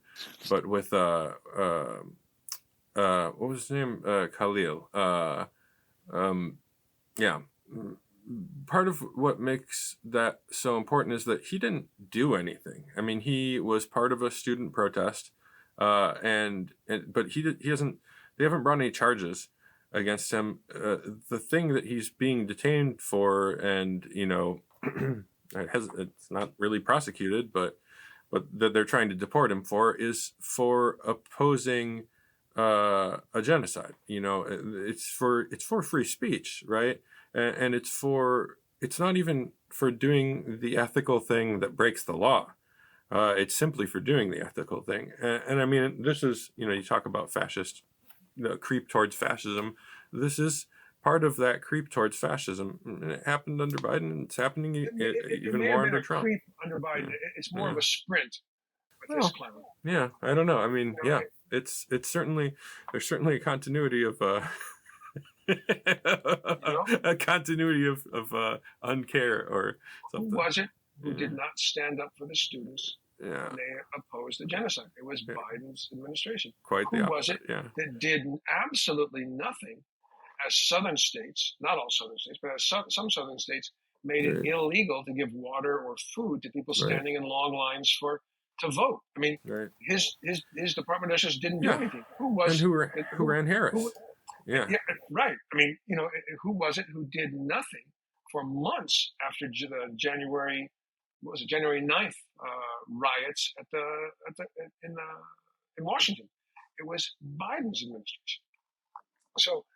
with what was his name, Khalil, yeah, part of what makes that so important is that he didn't do anything. I mean, he was part of a student protest, but he hasn't. They haven't brought any charges against him. The thing that he's being detained for, and it's not really prosecuted, but that they're trying to deport him for, is for opposing a genocide. It's for free speech, right? And it's not even for doing the ethical thing that breaks the law. It's simply for doing the ethical thing. And I mean, this is, you talk about fascist, creep towards fascism. This is part of that creep towards fascism. And it happened under Biden. It's happening even more under Trump. Creep under Biden. Yeah. It's more of a sprint with this climate. Yeah, I don't know. I mean, it's certainly, there's certainly a continuity of a continuity of uncare or something. Who was it who did not stand up for the students when they opposed the genocide? It was Biden's administration. Quite the opposite. Who was it that did absolutely nothing as southern states, not all southern states, but as some southern states, made it illegal to give water or food to people standing in long lines to vote? I mean, his Department of Justice didn't do anything. Who ran Harris? Yeah, right. I mean, who was it who did nothing for months after the January 9th riots in Washington? It was Biden's administration. So,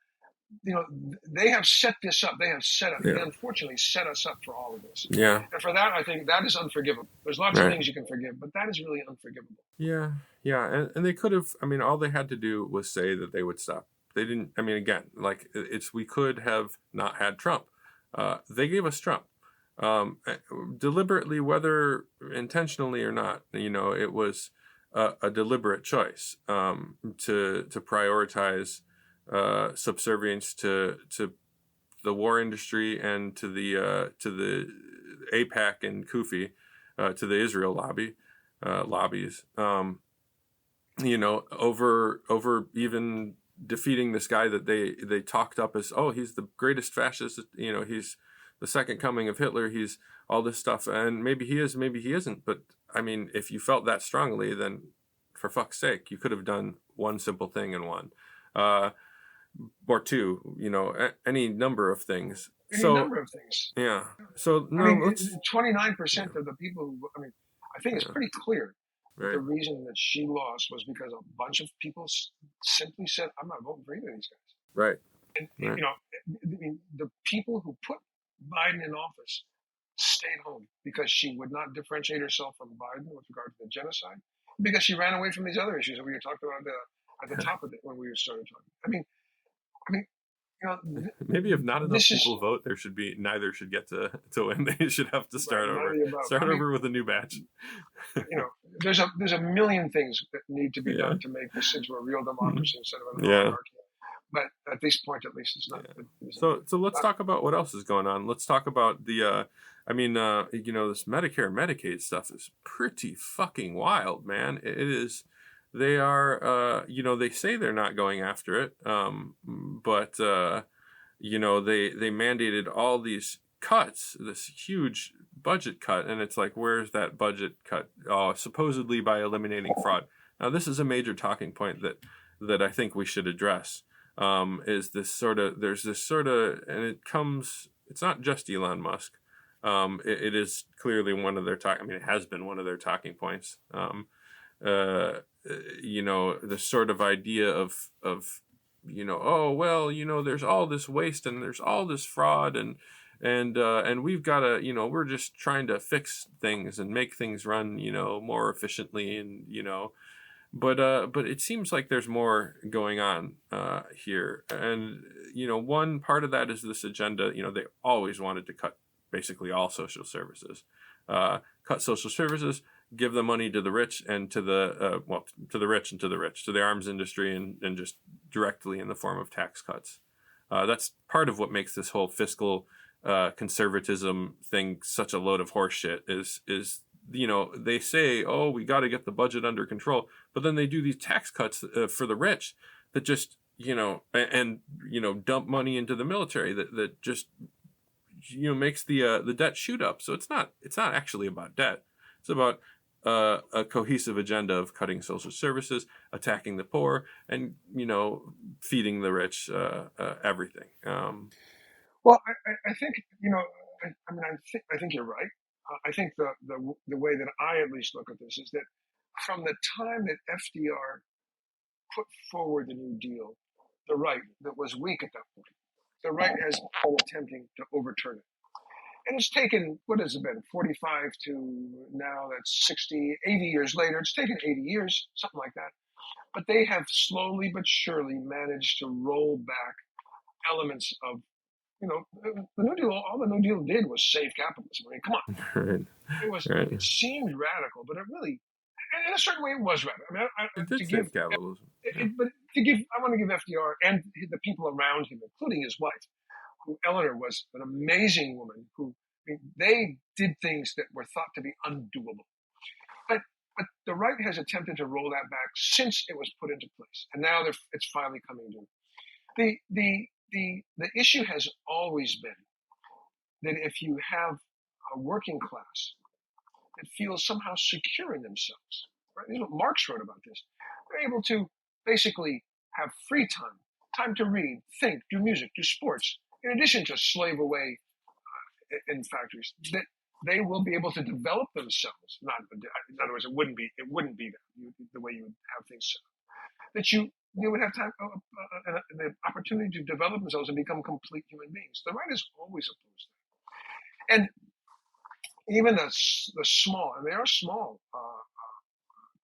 they have set this up. They unfortunately set us up for all of this. Yeah. And for that, I think that is unforgivable. There's lots of things you can forgive, but that is really unforgivable. Yeah. Yeah. And they could have, I mean, all they had to do was say that they would stop. They didn't, I mean, again, like we could have not had Trump. They gave us Trump. Deliberately, whether intentionally or not, it was a deliberate choice to prioritize subservience to the war industry and to the AIPAC and Kufi, to the Israel lobbies, over even defeating this guy that they talked up as, oh, he's the greatest fascist, he's the second coming of Hitler, he's all this stuff, and maybe he is, maybe he isn't, but I mean, if you felt that strongly, then for fuck's sake, you could have done one simple thing and won. Or two, any number of things. Number of things. Yeah. So no, 29% of the people who, I think it's pretty clear that the reason that she lost was because a bunch of people simply said, "I'm not voting for either of these guys." Right. And the people who put Biden in office stayed home because she would not differentiate herself from Biden with regard to the genocide, because she ran away from these other issues that we were talking about at the top of it when we started talking. I mean, maybe if not enough people vote, neither should get to win. They should have to start over with a new batch. There's a million things that need to be done to make this into a real democracy instead of an oligarchy. But at this point, at least, it's not. So let's talk about what else is going on. Let's talk about the. This Medicare and Medicaid stuff is pretty fucking wild, man. It is. They are, they say they're not going after it, but they mandated all these cuts, this huge budget cut, and it's like, where's that budget cut? Supposedly by eliminating fraud. Now, this is a major talking point that I think we should address. Is this sort of, and it's not just Elon Musk. It is clearly one of their it has been one of their talking points. The sort of idea of there's all this waste and there's all this fraud and we've got to, we're just trying to fix things and make things run, more efficiently and, but it seems like there's more going on here, and one part of that is this agenda. They always wanted to cut basically all social services, cut social services, give the money to the rich and to the to the rich and to the rich, to the arms industry, and just directly in the form of tax cuts. That's part of what makes this whole fiscal conservatism thing such a load of horseshit. Is they say, oh, we got to get the budget under control, but then they do these tax cuts for the rich that just and dump money into the military that just makes the debt shoot up. So it's not actually about debt. It's about a cohesive agenda of cutting social services, attacking the poor, and feeding the rich everything. Well, I think I think you're right. I think the way that I at least look at this is that from the time that FDR put forward the New Deal, the right that was weak at that point, the right has been attempting to overturn it. And it's taken, what has it been, 45 to now, that's 60, 80 years later. It's taken 80 years, something like that. But they have slowly but surely managed to roll back elements of, the New Deal. All the New Deal did was save capitalism. I mean, come on. Right. It seemed radical, but it really, in a certain way, it was radical. I mean, It did save capitalism. But I want to give FDR and the people around him, including his wife, who Eleanor was an amazing woman who, they did things that were thought to be undoable. But the right has attempted to roll that back since it was put into place, and now it's finally coming due. The issue has always been that if you have a working class that feels somehow secure in themselves, right? This is what Marx wrote about this. They're able to basically have free time to read, think, do music, do sports, in addition to slave away in factories. That they will be able to develop themselves. Not, in other words, it wouldn't be the way you would have things set up. That you would have time, the opportunity to develop themselves and become complete human beings. The right is always opposed to that. And even the small, and they are small,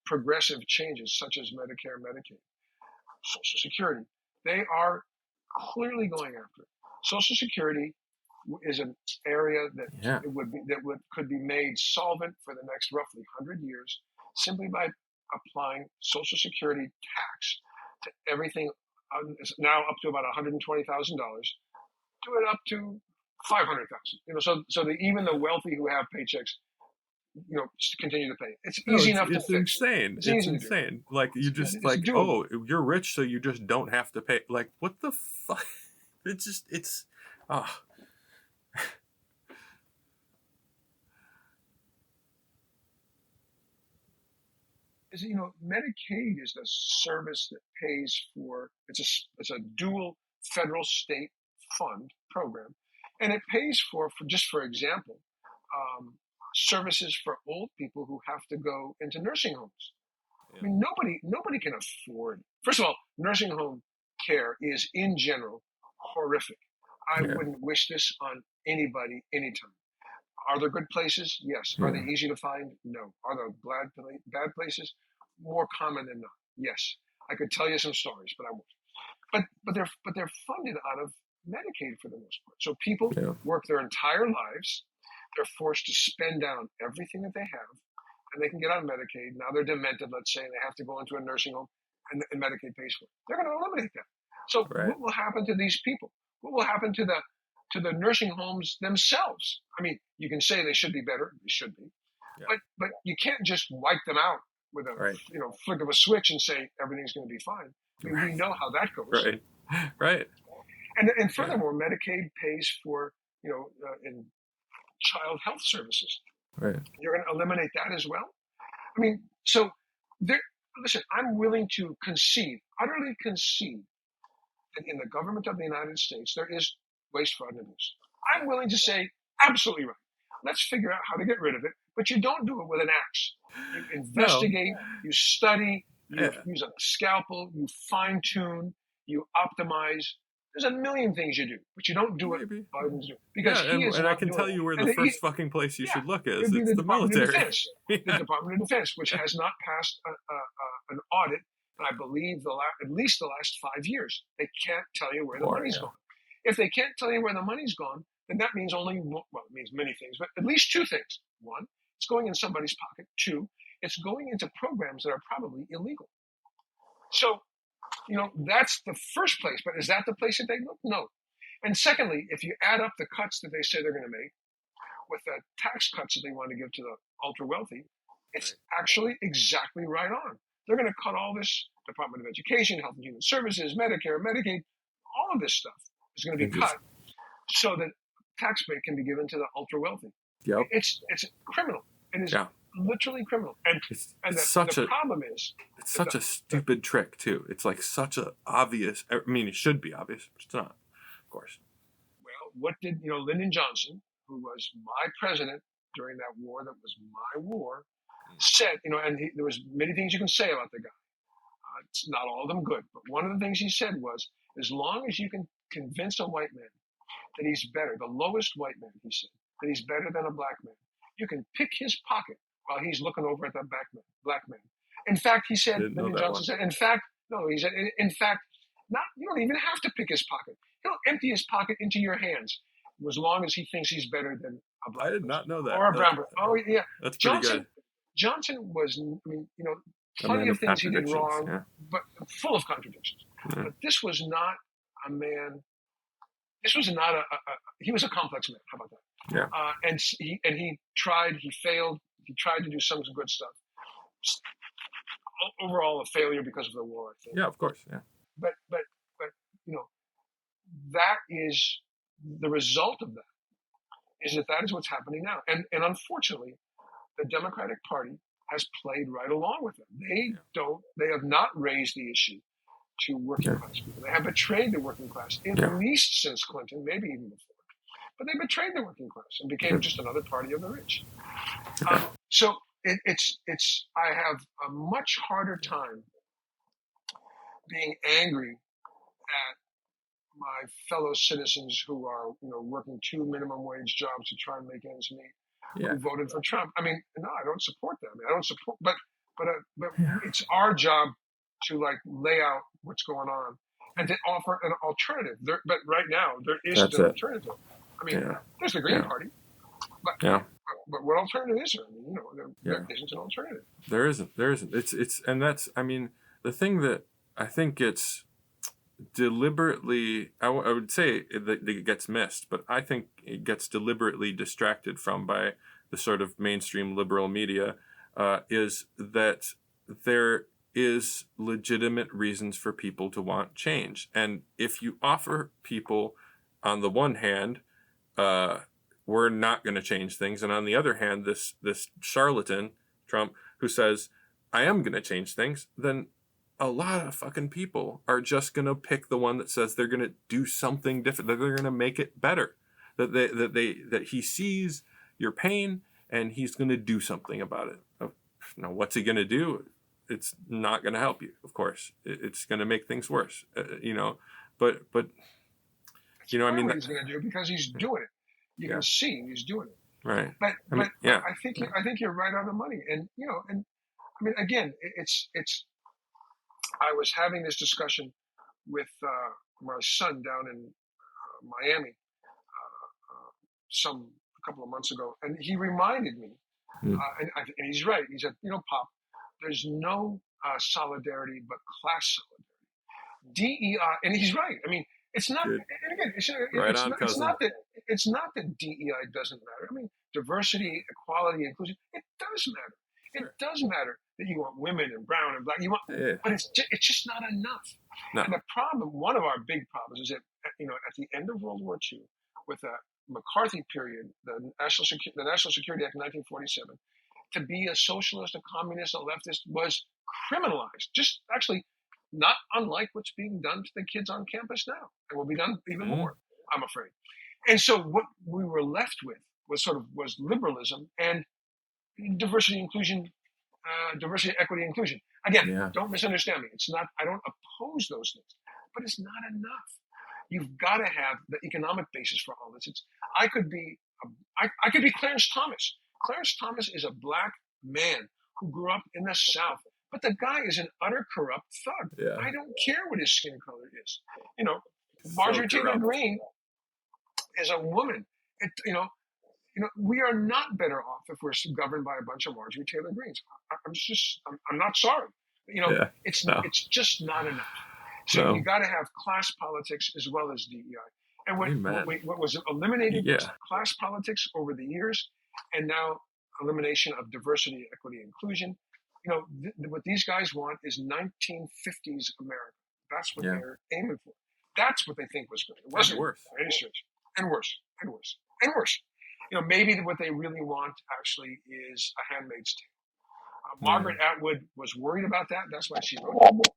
progressive changes such as Medicare, Medicaid, Social Security, they are clearly going after it. Social Security is an area that could be made solvent for the next roughly 100 years simply by applying Social Security tax to everything. Now up to about $120,000. Do it up to $500,000. So that even the wealthy who have paychecks, continue to pay. It's easy enough to fix. Insane. It's insane. Like you just oh, you're rich, so you just don't have to pay. Like what the fuck? It's Is Medicaid is the service that pays for it's a dual federal state fund program, and it pays for just for example services for old people who have to go into nursing homes. I mean, nobody can afford. First of all, nursing home care is in general horrific. I wouldn't wish this on anybody anytime. Are there good places? Yes. Are they easy to find? No. Are there bad places? More common than not. Yes. I could tell you some stories, but I won't. But they're funded out of Medicaid for the most part. So people work their entire lives. They're forced to spend down everything that they have, and they can get on Medicaid. Now they're demented, let's say, and they have to go into a nursing home, and Medicaid pays for it. They're going to eliminate that. So what will happen to these people? What will happen to the nursing homes themselves? I mean, you can say they should be better. They should be. Yeah. But you can't just wipe them out with a flick of a switch and say everything's going to be fine. I mean, we know how that goes. Right. And furthermore, Medicaid pays for in child health services. Right. You're going to eliminate that as well. I mean, so listen, I'm willing to utterly concede, that in the government of the United States there is waste, fraud, and abuse. I'm willing to say absolutely right. Let's figure out how to get rid of it, but you don't do it with an axe. You investigate, you study, you use a scalpel, you fine tune, you optimize. There's a million things you do, but you don't do it. Because and I can tell you where the first fucking place you should look is. It's the military. The Department of Defense, which has not passed an audit, and I believe at least the last 5 years. They can't tell you where the money's gone. If they can't tell you where the money's gone, then that means it means many things, but at least two things. One, it's going in somebody's pocket. Two, it's going into programs that are probably illegal. So, that's the first place. But is that the place that they look? No. And secondly, if you add up the cuts that they say they're going to make with the tax cuts that they want to give to the ultra wealthy, it's actually exactly right on. They're going to cut all this Department of Education, Health and Human Services, Medicare, Medicaid, all of this stuff is going to be cut so that tax break can be given to the ultra wealthy. Yep. It's criminal. It is literally criminal. And the problem is it's such a stupid trick too. It's like such a obvious. I mean, it should be obvious, but it's not, of course. Well, what did Lyndon Johnson, who was my president during that war that was my war, said? And there was many things you can say about the guy. It's not all of them good, but one of the things he said was, as long as you can convince a white man that he's better, the lowest white man, he said, that he's better than a black man, you can pick his pocket while he's looking over at the black man. In fact, he said, Lyndon Johnson said, in fact, you don't even have to pick his pocket. He'll empty his pocket into your hands as long as he thinks he's better than a black I did not know that. Or a brown person. Oh, yeah. That's pretty good. Johnson was, plenty of things he did wrong, but full of contradictions. Yeah. But this was not a man. This was not he was a complex man. How about that? Yeah. And he tried. He failed. He tried to do some good stuff. Overall, a failure because of the war, I think. Yeah, of course. Yeah. But that is the result of that. That is what's happening now, and unfortunately, the Democratic Party has played right along with them. They have not raised the issue to working class people. They have betrayed the working class, at least since Clinton, maybe even before. But they betrayed the working class and became just another party of the rich. So I have a much harder time being angry at my fellow citizens who are, working 2 minimum wage jobs to try and make ends meet, who voted for Trump. I mean, no, I don't support them. I don't support, but it's our job to lay out what's going on and to offer an alternative. But right now there isn't an alternative. I mean, there's the Green Party, but what alternative is there? I mean, there isn't an alternative. There isn't. It's and that's. I mean, the thing that I think it's deliberately, I would say that it gets missed, but I think it gets deliberately distracted from by the sort of mainstream liberal media, is that there is legitimate reasons for people to want change. And if you offer people, on the one hand, we're not going to change things, and on the other hand, this charlatan, Trump, who says, I am going to change things, then a lot of fucking people are just going to pick the one that says they're going to do something different, that they're going to make it better, that he sees your pain and he's going to do something about it. Now, what's he going to do? It's not going to help you, of course. It's going to make things worse, but I mean, what he's going to do because he's doing it. You can see he's doing it. Right. But I think you're right on the money. And I mean, again, it's. I was having this discussion with my son down in Miami a couple of months ago, and he reminded me, and he's right. He said, Pop, there's no solidarity but class solidarity. DEI, and he's right. I mean, it's not. Good. And again, it's not that DEI doesn't matter. I mean, diversity, equality, inclusion, it does matter. It does matter that you want women and brown and black. But it's just not enough. No. And the problem, one of our big problems, is that at the end of World War II, with the McCarthy period, the National Security Act of 1947, to be a socialist, a communist, a leftist was criminalized. Just actually, not unlike what's being done to the kids on campus now, and will be done even more, I'm afraid. And so what we were left with was liberalism and diversity, inclusion, diversity, equity, inclusion. Again, don't misunderstand me. It's not. I don't oppose those things, but it's not enough. You've got to have the economic basis for all this. I could be Clarence Thomas. Clarence Thomas is a black man who grew up in the South, But the guy is an utter corrupt thug. Yeah. I don't care what his skin color is. So Marjorie Taylor corrupt. Greene is a woman. We are not better off if we're governed by a bunch of Marjorie Taylor Greenes. I'm not sorry. Yeah. It's No. it's just not enough. So No. you got to have class politics as well as DEI. And Amen. what was eliminated was Yeah. class politics over the years, and now elimination of diversity, equity, inclusion. What these guys want is 1950s America. That's what Yeah. they're aiming for. That's what they think was good. It And wasn't worse. by any stretch. And worse, and worse, and worse. Maybe what they really want actually is a Handmaid's Tale. Margaret Atwood was worried about that. That's why she wrote it.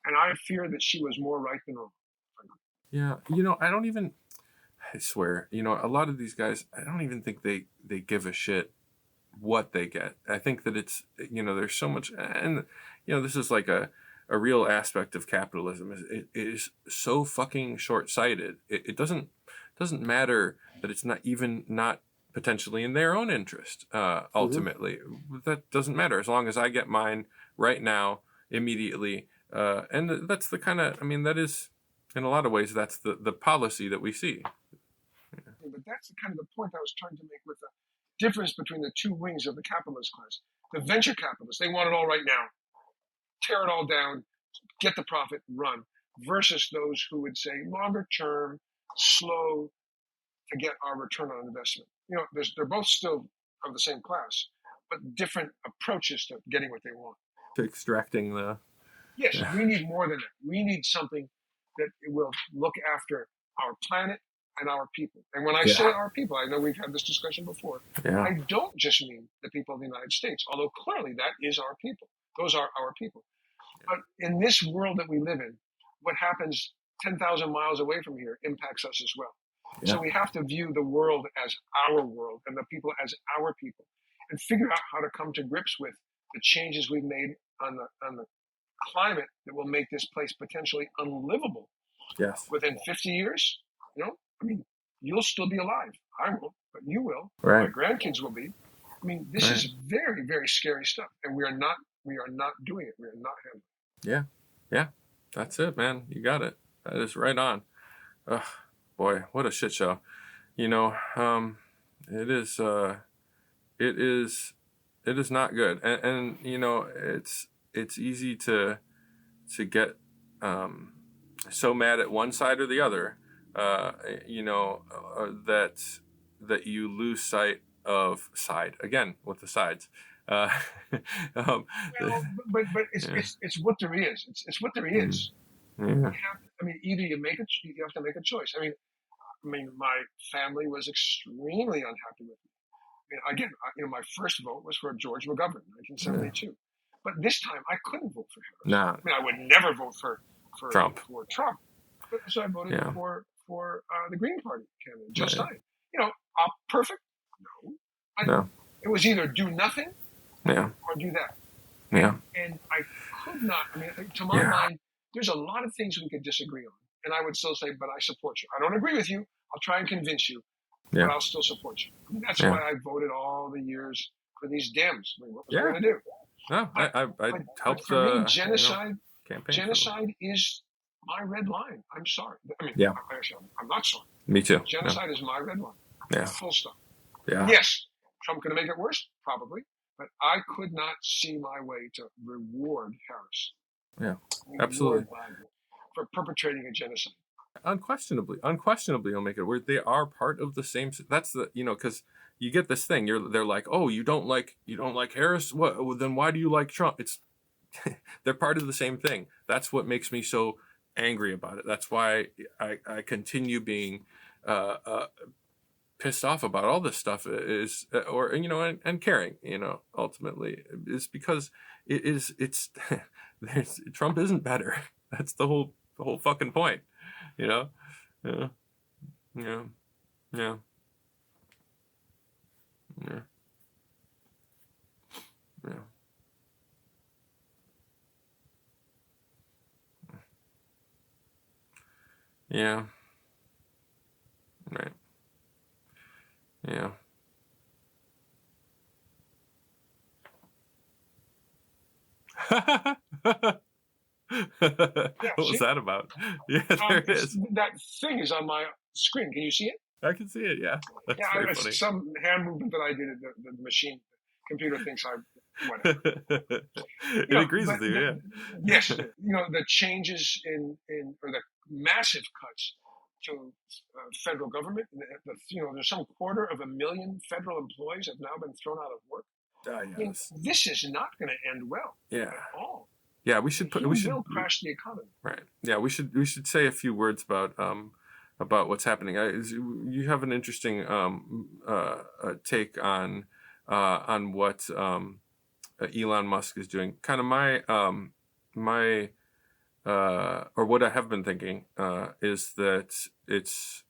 And I fear that she was more right than wrong. Yeah. I swear, a lot of these guys, I don't even think they give a shit what they get. I think that it's, there's so much, and, this is like a real aspect of capitalism. It is so fucking short-sighted. It doesn't matter that it's not potentially in their own interest, ultimately. That doesn't matter as long as I get mine right now, immediately. And that's the kind of, that is, in a lot of ways, that's the policy that we see. But that's kind of the point I was trying to make with the difference between the two wings of the capitalist class. The venture capitalists, they want it all right now. Tear it all down, get the profit, run. Versus those who would say longer term, slow to get our return on investment. They're both still of the same class, but different approaches to getting what they want. To extracting the... Yes, we need more than that. We need something that will look after our planet and our people. And when I say our people, I know we've had this discussion before. Yeah. I don't just mean the people of the United States, although clearly that is our people. Those are our people. But in this world that we live in, what happens 10,000 miles away from here impacts us as well. Yeah. So we have to view the world as our world and the people as our people, and figure out how to come to grips with the changes we've made on the climate that will make this place potentially unlivable. Yes. Within 50 years, you'll still be alive. I won't, but you will. Right. My grandkids will be. This is very, very scary stuff, and we are not doing it. We are not handling it. Yeah. Yeah. That's it, man. You got it. That is right on. Ugh, boy, what a shit show. It is not good. And it's easy to get so mad at one side or the other, that you lose sight of side again with the sides. But it's what there is. It's what there is. Yeah. Either you have to make a choice. My family was extremely unhappy with me. Again, my first vote was for George McGovern, 1972. But this time, I couldn't vote for him. Nah. I would never vote for Trump. So I voted for the Green Party candidate, Joe Stein. Perfect? No. It was either do nothing or do that. Yeah. And I could not. To my mind, there's a lot of things we could disagree on, and I would still say, but I support you. I don't agree with you. I'll try and convince you, but I'll still support you. That's why I voted all the years for these Dems. What was I going to do? No, I helped. For me, genocide is my red line. I'm sorry. I'm not sorry. Me too. Genocide is my red line. Yeah. Full stop. Yeah. Yes, Trump going to make it worse? Probably. But I could not see my way to reward Harris. Yeah, absolutely. For perpetrating a genocide. Unquestionably, he'll make it. Where they are part of the same. That's the because you get this thing. They're like, oh, you don't like Harris. What? Well, then why do you like Trump? It's they're part of the same thing. That's what makes me so angry about it. That's why I continue being pissed off about all this stuff and caring, ultimately is because it's Trump isn't better. That's the whole fucking point, Yeah. Right. Yeah. What was see? that about? Yeah, there it is. That thing is on my screen. Can you see it? I can see it. Yeah, that's very funny. Some hand movement that I did. The machine, computer thinks I whatever. It agrees with you. Yeah. Yes, the changes in or the massive cuts to federal government. There's some 250,000 federal employees have now been thrown out of work. I mean, this is not going to end well at all. Yeah, we should will crash the economy. Right. Yeah, we should say a few words about what's happening. You have an interesting take on what Elon Musk is doing. Kind of my or what I have been thinking is that it's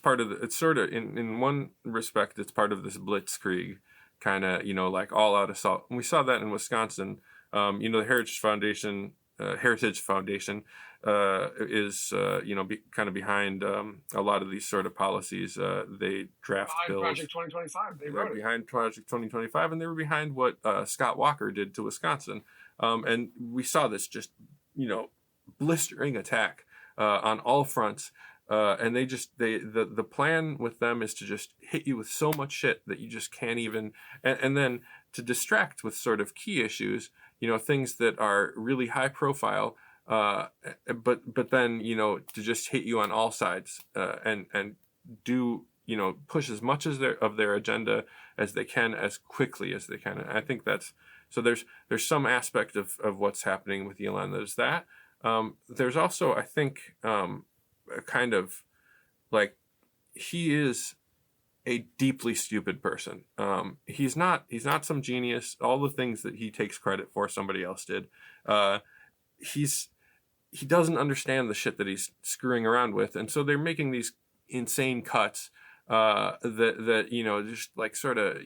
part of it's sort of in one respect it's part of this blitzkrieg kind of like all out assault. And we saw that in Wisconsin. The Heritage Foundation is kind of behind a lot of these sort of policies. They draft behind bills. Project 2025. They wrote it. Behind Project 2025, and they were behind what Scott Walker did to Wisconsin. And we saw this just blistering attack on all fronts. And the plan with them is to just hit you with so much shit that you just can't even, and then to distract with sort of key issues, things that are really high profile, but then, to just hit you on all sides, and do, push as much of their agenda as they can, as quickly as they can. And I think so there's some aspect of what's happening with Elon. There's that. There's also, I think, kind of like he is a deeply stupid person. He's not some genius. All the things that he takes credit for, somebody else did. He doesn't understand the shit that he's screwing around with, and so they're making these insane cuts that just like sort of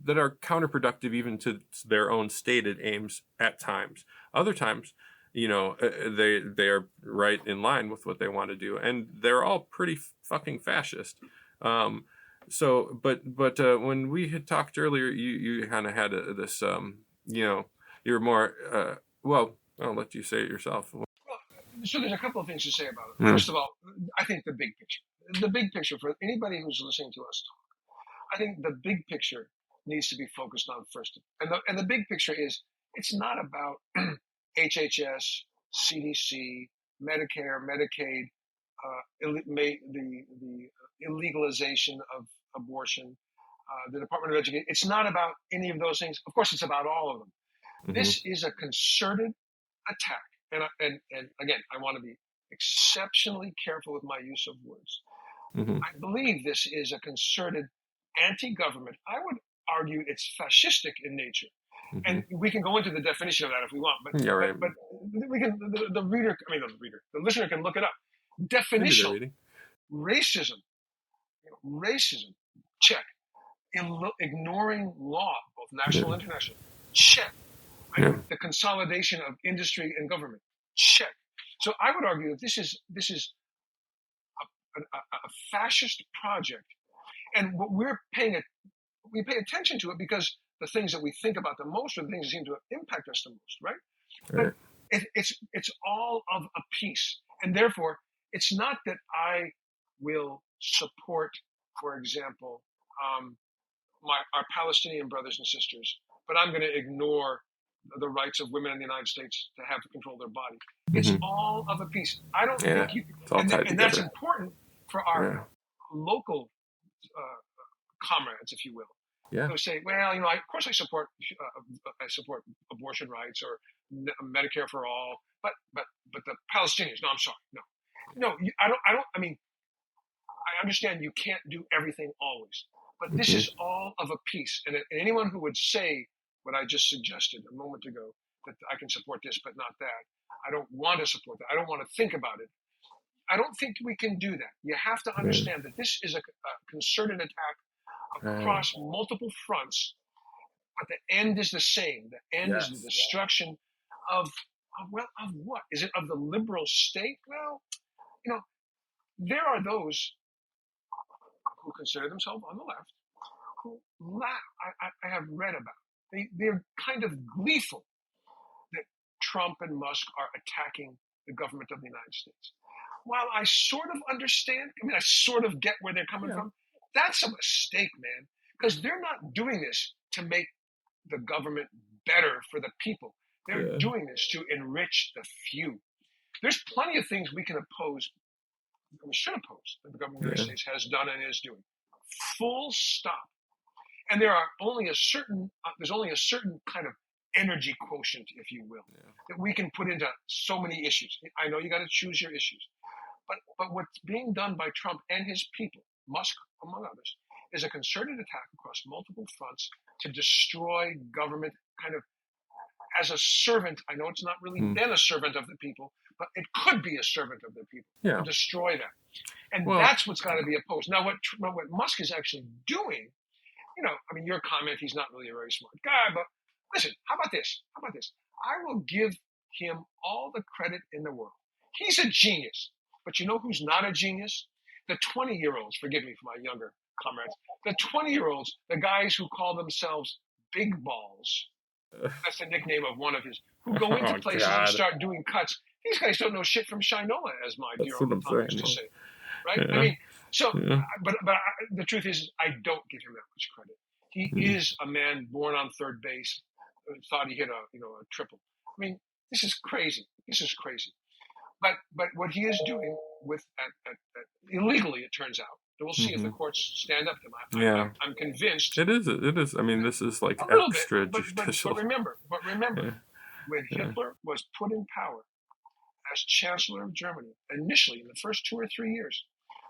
that are counterproductive even to their own stated aims at times. Other times, they are right in line with what they want to do, and they're all pretty fucking fascist. But when we had talked earlier, you kind of had this, you're more, I'll let you say it yourself. So there's a couple of things to say about it. First of all, I think the big picture for anybody who's listening to us, I think the big picture needs to be focused on first. And the big picture is, it's not about HHS, CDC, Medicare, Medicaid, the illegalization of abortion, the Department of Education. It's not about any of those things. Of course, it's about all of them. Mm-hmm. This is a concerted attack. And again, I want to be exceptionally careful with my use of words. Mm-hmm. I believe this is a concerted anti-government. I would argue it's fascistic in nature. Mm-hmm. And we can go into the definition of that if we want, but we can. The listener can look it up. Definition: racism, check. Ignoring law, both national and international, check. Yeah. The consolidation of industry and government, check. So I would argue that this is a fascist project, and what we pay attention to it because the things that we think about the most are the things that seem to impact us the most, right? But it's all of a piece, and therefore it's not that I will support, for example, our Palestinian brothers and sisters, but I'm going to ignore the rights of women in the United States to have to control their body. Mm-hmm. It's all of a piece. I don't think you, and that's important for our local comrades, if you will. Yeah. Who say, well, of course I support abortion rights or Medicare for all, but the Palestinians. No, I'm sorry. No, I don't. I mean, I understand you can't do everything always, but this is all of a piece. And anyone who would say what I just suggested a moment ago, that I can support this but not that, I don't want to support that, I don't want to think about it, I don't think we can do that. You have to understand that this is a concerted attack across multiple fronts, but the end is the same. The end is the destruction of what? Is it of the liberal state? Well, there are those who consider themselves on the left who laugh. I have read about. They're kind of gleeful that Trump and Musk are attacking the government of the United States. While I sort of understand, I sort of get where they're coming from, that's a mistake, man, because they're not doing this to make the government better for the people. They're doing this to enrich the few. There's plenty of things we can oppose, we should oppose, that the government of the United States has done and is doing. Full stop. And there are only a certain, there's only a certain kind of energy quotient, if you will, that we can put into so many issues. I know you got to choose your issues, but what's being done by Trump and his people, Musk among others, is a concerted attack across multiple fronts to destroy government kind of as a servant. I know it's not really been a servant of the people, but it could be a servant of the people to destroy that. And that's what's got to be opposed. Now, what Musk is actually doing, your comment, he's not really a very smart guy, but listen, how about this? I will give him all the credit in the world. He's a genius. But you know who's not a genius? The 20-year-olds, forgive me for my younger comrades, the 20-year-olds, the guys who call themselves big balls. That's the nickname of one of his, who go into places and start doing cuts. These guys don't know shit from Shinola, as my dear old Tom used to say. Right? Yeah. But the truth is, I don't give him that much credit. He is a man born on third base, thought he hit a triple. This is crazy. But what he is doing with illegally, it turns out, and we'll see if the courts stand up to him. I'm convinced. It is. This is like extrajudicial. But remember, when Hitler was put in power as Chancellor of Germany, initially in the first 2 or 3 years,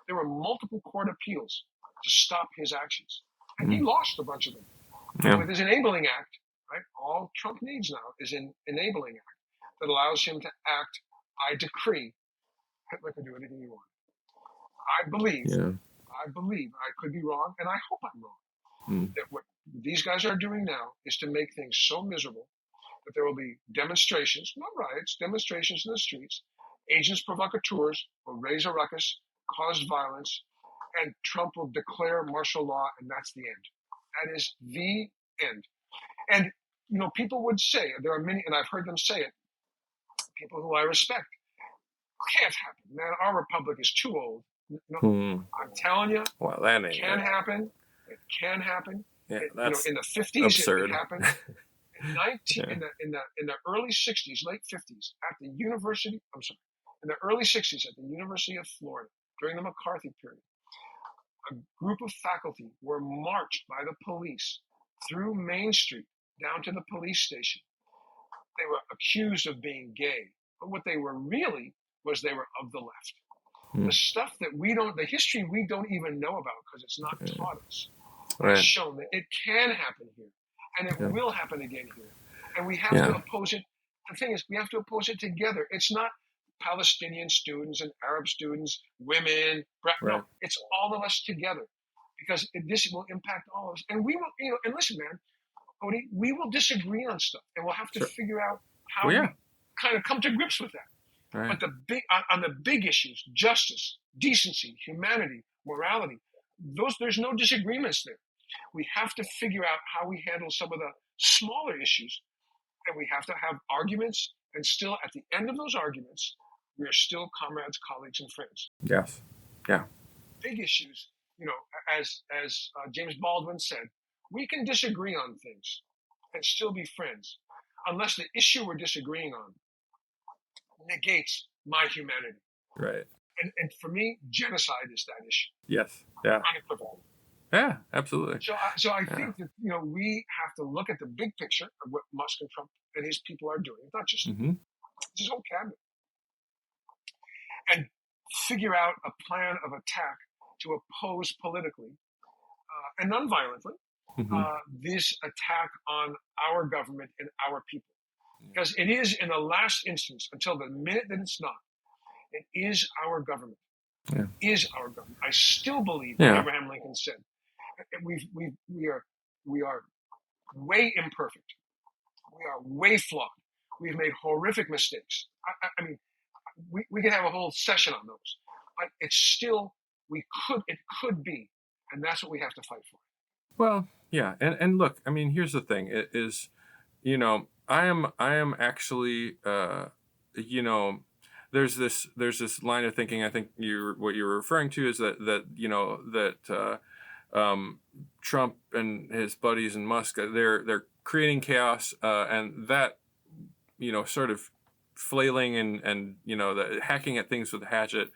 there were multiple court appeals to stop his actions, and he lost a bunch of them. With his enabling act, right? All Trump needs now is an enabling act that allows him to act. I decree Hitler can do anything he wants. I believe, I could be wrong, and I hope I'm wrong, that what these guys are doing now is to make things so miserable that there will be demonstrations, not riots, demonstrations in the streets. Agents provocateurs will raise a ruckus, cause violence, and Trump will declare martial law, and that's the end. That is the end. And, people would say, there are many, and I've heard them say it, people who I respect, can't happen, man. Our republic is too old. I'm telling you, it can happen. It can happen. Yeah, that's in the 50s, absurd. It happened. In the early 60s, late 50s, at the University. In the early 60s at the University of Florida during the McCarthy period, a group of faculty were marched by the police through Main Street down to the police station. They were accused of being gay, but what they were really was they were of the left. The stuff that the history we don't even know about because it's not taught us, has shown that it can happen here, and it will happen again here. And we have to oppose it. The thing is, we have to oppose it together. It's not Palestinian students and Arab students, women. No, it's all of us together, because this will impact all of us. And we will, and listen, man, Odie, we will disagree on stuff, and we'll have to figure out how we kind of come to grips with that. Right. But on the big issues, justice, decency, humanity, morality, there's no disagreements there. We have to figure out how we handle some of the smaller issues, and we have to have arguments, and still at the end of those arguments, we are still comrades, colleagues, and friends. Yes. Yeah. Big issues, as James Baldwin said, we can disagree on things and still be friends, unless the issue we're disagreeing on negates my humanity. Right. And for me, genocide is that issue. Yes. Yeah. Unequivocal. Yeah, absolutely. So I think that we have to look at the big picture of what Musk and Trump and his people are doing. It's not just his whole cabinet, and figure out a plan of attack to oppose politically and non-violently this attack on our government and our people. Because it is, in the last instance, until the minute that it's not, it is our government. Yeah. It is our government. I still believe what Abraham Lincoln said. We are way imperfect. We are way flawed. We've made horrific mistakes. I mean, we could have a whole session on those. But it's still, it could be, and that's what we have to fight for. Well, yeah, and look, I mean, here's the thing: it is I am actually, there's this line of thinking. I think what you're referring to is that Trump and his buddies and Musk, they're creating chaos, and that, sort of flailing and the hacking at things with a hatchet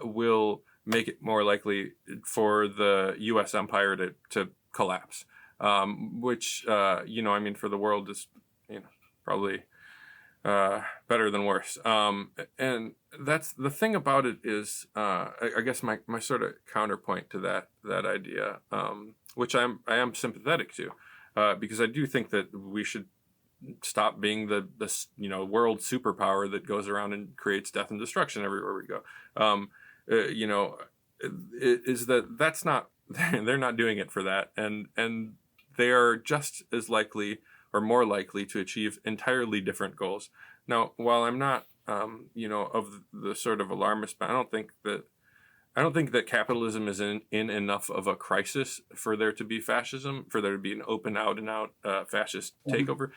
will make it more likely for the U.S. empire to collapse, which for the world is probably better than worse. And that's the thing about it is, I guess my sort of counterpoint to that idea, which I am sympathetic to, because I do think that we should stop being the world superpower that goes around and creates death and destruction everywhere we go. Is that's not they're not doing it for that, and they are just as likely or more likely to achieve entirely different goals. Now, while I'm not of the sort of alarmist, but I don't think that capitalism is in enough of a crisis for there to be fascism, for there to be an open out and out fascist takeover.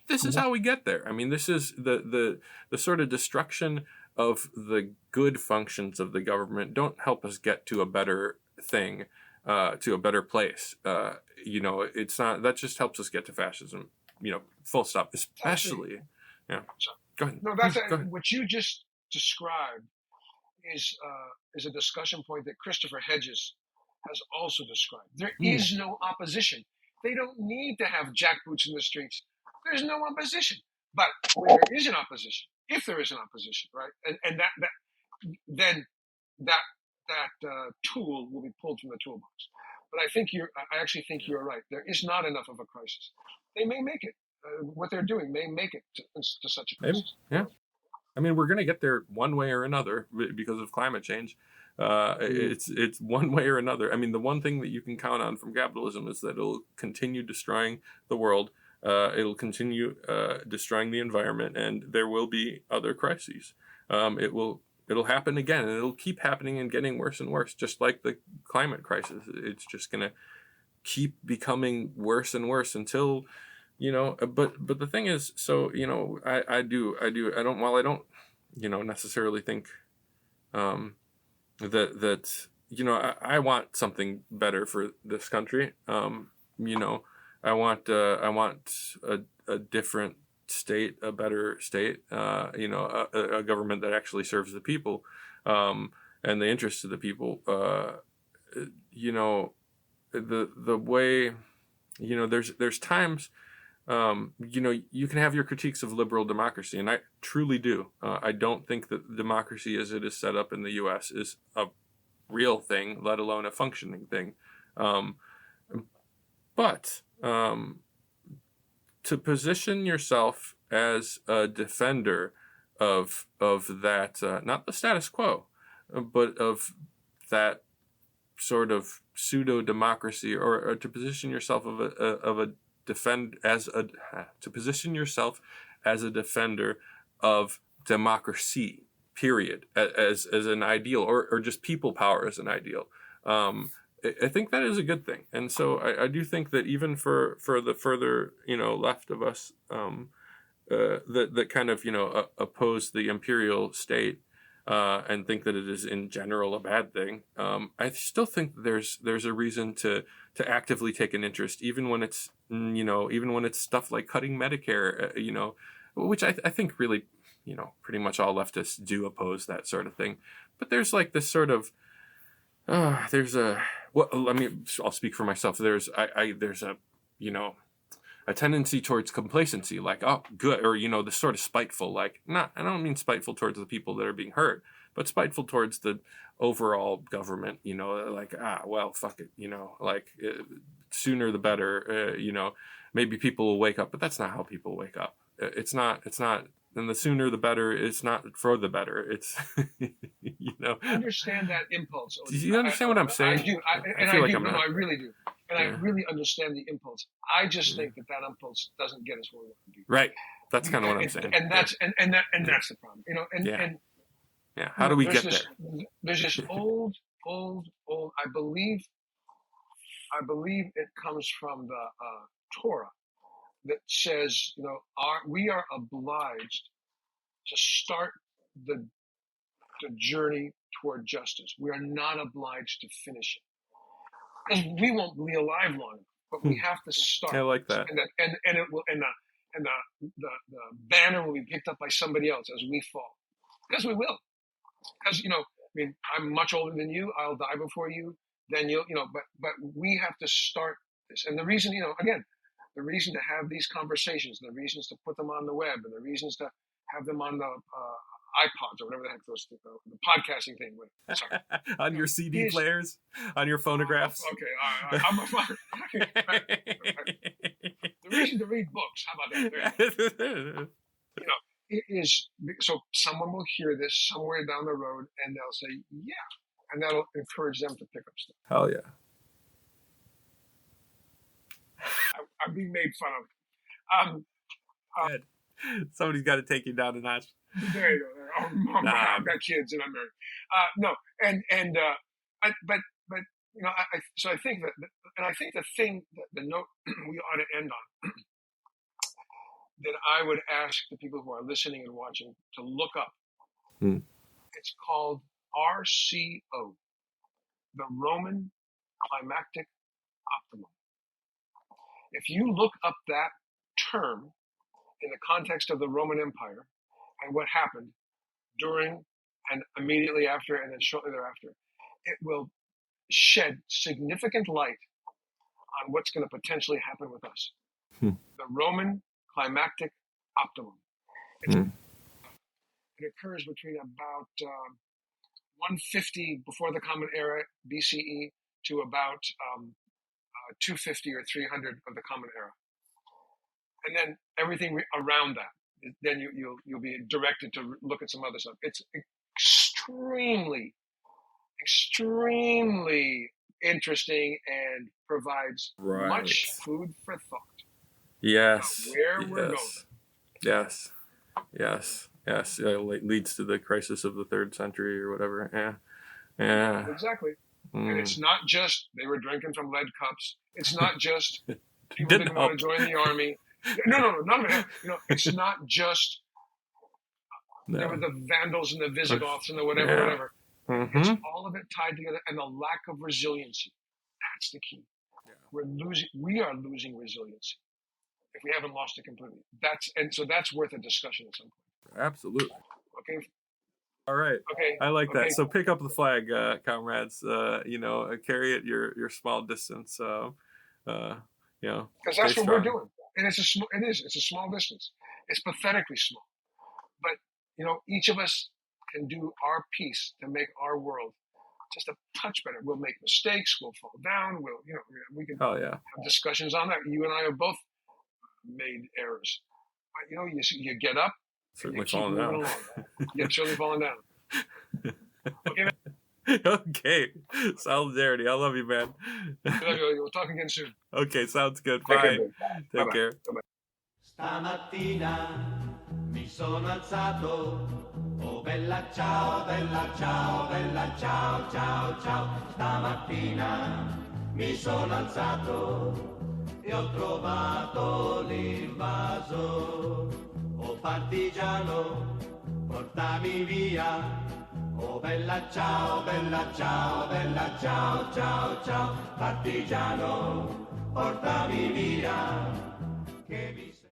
This is how we get there. I mean, this is the sort of destruction of the good functions of the government don't help us get to a better thing, to a better place. It's not, that just helps us get to fascism, full stop, especially. Yeah. Go ahead. No, that's what you just described is a discussion point that Christopher Hedges has also described. There is no opposition. They don't need to have jackboots in the streets. There's no opposition. But when there is an opposition, if there is an opposition, right, and then that tool will be pulled from the toolbox. But I actually think you're right. There is not enough of a crisis. They may make it. What they're doing may make it to such a crisis. Maybe. Yeah. I mean, we're going to get there one way or another because of climate change. It's one way or another. I mean, the one thing that you can count on from capitalism is that it'll continue destroying the world. It'll continue destroying the environment, and there will be other crises. It'll happen again, and it'll keep happening and getting worse and worse, just like the climate crisis. It's just going to keep becoming worse and worse until, but the thing is, so, I don't necessarily think that I want something better for this country. I want a different state, a better state, a government that actually serves the people, and the interests of the people. The way, there's times, you can have your critiques of liberal democracy, and I truly do. I don't think that democracy as it is set up in the U.S. is a real thing, let alone a functioning thing. But to position yourself as a defender of that, not the status quo, but of that sort of pseudo democracy, or to position yourself to position yourself as a defender of democracy, period, as an ideal, or just people power as an ideal. I think that is a good thing. And so I do think that even for the further, left of us, that kind of, oppose the imperial state, and think that it is in general a bad thing. I still think there's a reason to actively take an interest, even when it's, even when it's stuff like cutting Medicare, which I think really, pretty much all leftists do oppose that sort of thing. But there's like this sort of, I'll speak for myself. There's a tendency towards complacency, like, oh, good, or, this sort of spiteful, like, I don't mean spiteful towards the people that are being hurt, but spiteful towards the overall government, like, well, fuck it, sooner the better, maybe people will wake up, but that's not how people wake up. It's not, and the sooner the better, it's not for the better. It's, I understand that impulse. Do you understand what I'm saying? I do. I really do. And I really understand the impulse. I just think that impulse doesn't get us where we want to be. Right. That's kind of what I'm saying. And that's that's the problem. And how do we get there? There's this old. I believe it comes from the Torah, that says, we are obliged to start the journey toward justice. We are not obliged to finish it. Because we won't be alive long enough, but we have to start. I like that. And it will, and the banner will be picked up by somebody else as we fall. Because we will. Because, I'm much older than you. I'll die before you. Then but we have to start this. And the reason, again, the reason to have these conversations, the reasons to put them on the web, and the reasons to have them on the iPods or whatever the heck those, the podcasting thing. Sorry. On your CD players, on your phonographs. Okay, I'm a phone. The reason to read books. How about that? It is so someone will hear this somewhere down the road, and they'll say, "Yeah," and that'll encourage them to pick up stuff. Hell yeah. I'm being made fun of. Good. Somebody's got to take you down a notch. There you go. I've got kids and I'm married. So I think the thing, the note we ought to end on, that I would ask the people who are listening and watching to look up. It's called RCO, the Roman Climactic Optimum. If you look up that term in the context of the Roman Empire and what happened during and immediately after and then shortly thereafter, it will shed significant light on what's going to potentially happen with us. The Roman Climactic Optimum. It occurs between about 150 before the Common Era BCE to about 250 or 300 of the Common Era, and then everything around that. Then you'll be directed to look at some other stuff. It's extremely interesting and provides much food for thought. Yes. Where we're going. Yes. It leads to the crisis of the 3rd century or whatever. Yeah. Exactly. And it's not just they were drinking from lead cups. It's not just people didn't want to join the army. No, none of it. It's not just there were the Vandals and the Visigoths and the whatever. It's all of it tied together, and the lack of resiliency. That's the key. Yeah. We are losing resiliency if we haven't lost it completely. That's worth a discussion at some point. Absolutely. Okay. All right. Okay. I like that. So pick up the flag, comrades. Carry it your small distance. Because that's what we're doing, and it's a small distance. It's pathetically small, but each of us can do our piece to make our world just a touch better. We'll make mistakes. We'll fall down. We can have discussions on that. You and I have both made errors. But, you get up. Certainly falling down. Yeah, certainly falling down. Okay, man. Okay. Solidarity. I love you, man. We'll talk again soon. Okay, sounds good. Bye. Take care. Bye-bye. Stamattina mi sono alzato, oh bella ciao, bella ciao, bella ciao, ciao, ciao. Stamattina mi sono alzato e ho trovato l'invaso. Oh partigiano, portami via. Oh bella ciao, bella ciao, bella ciao, ciao, ciao. Partigiano, portami via. Che mi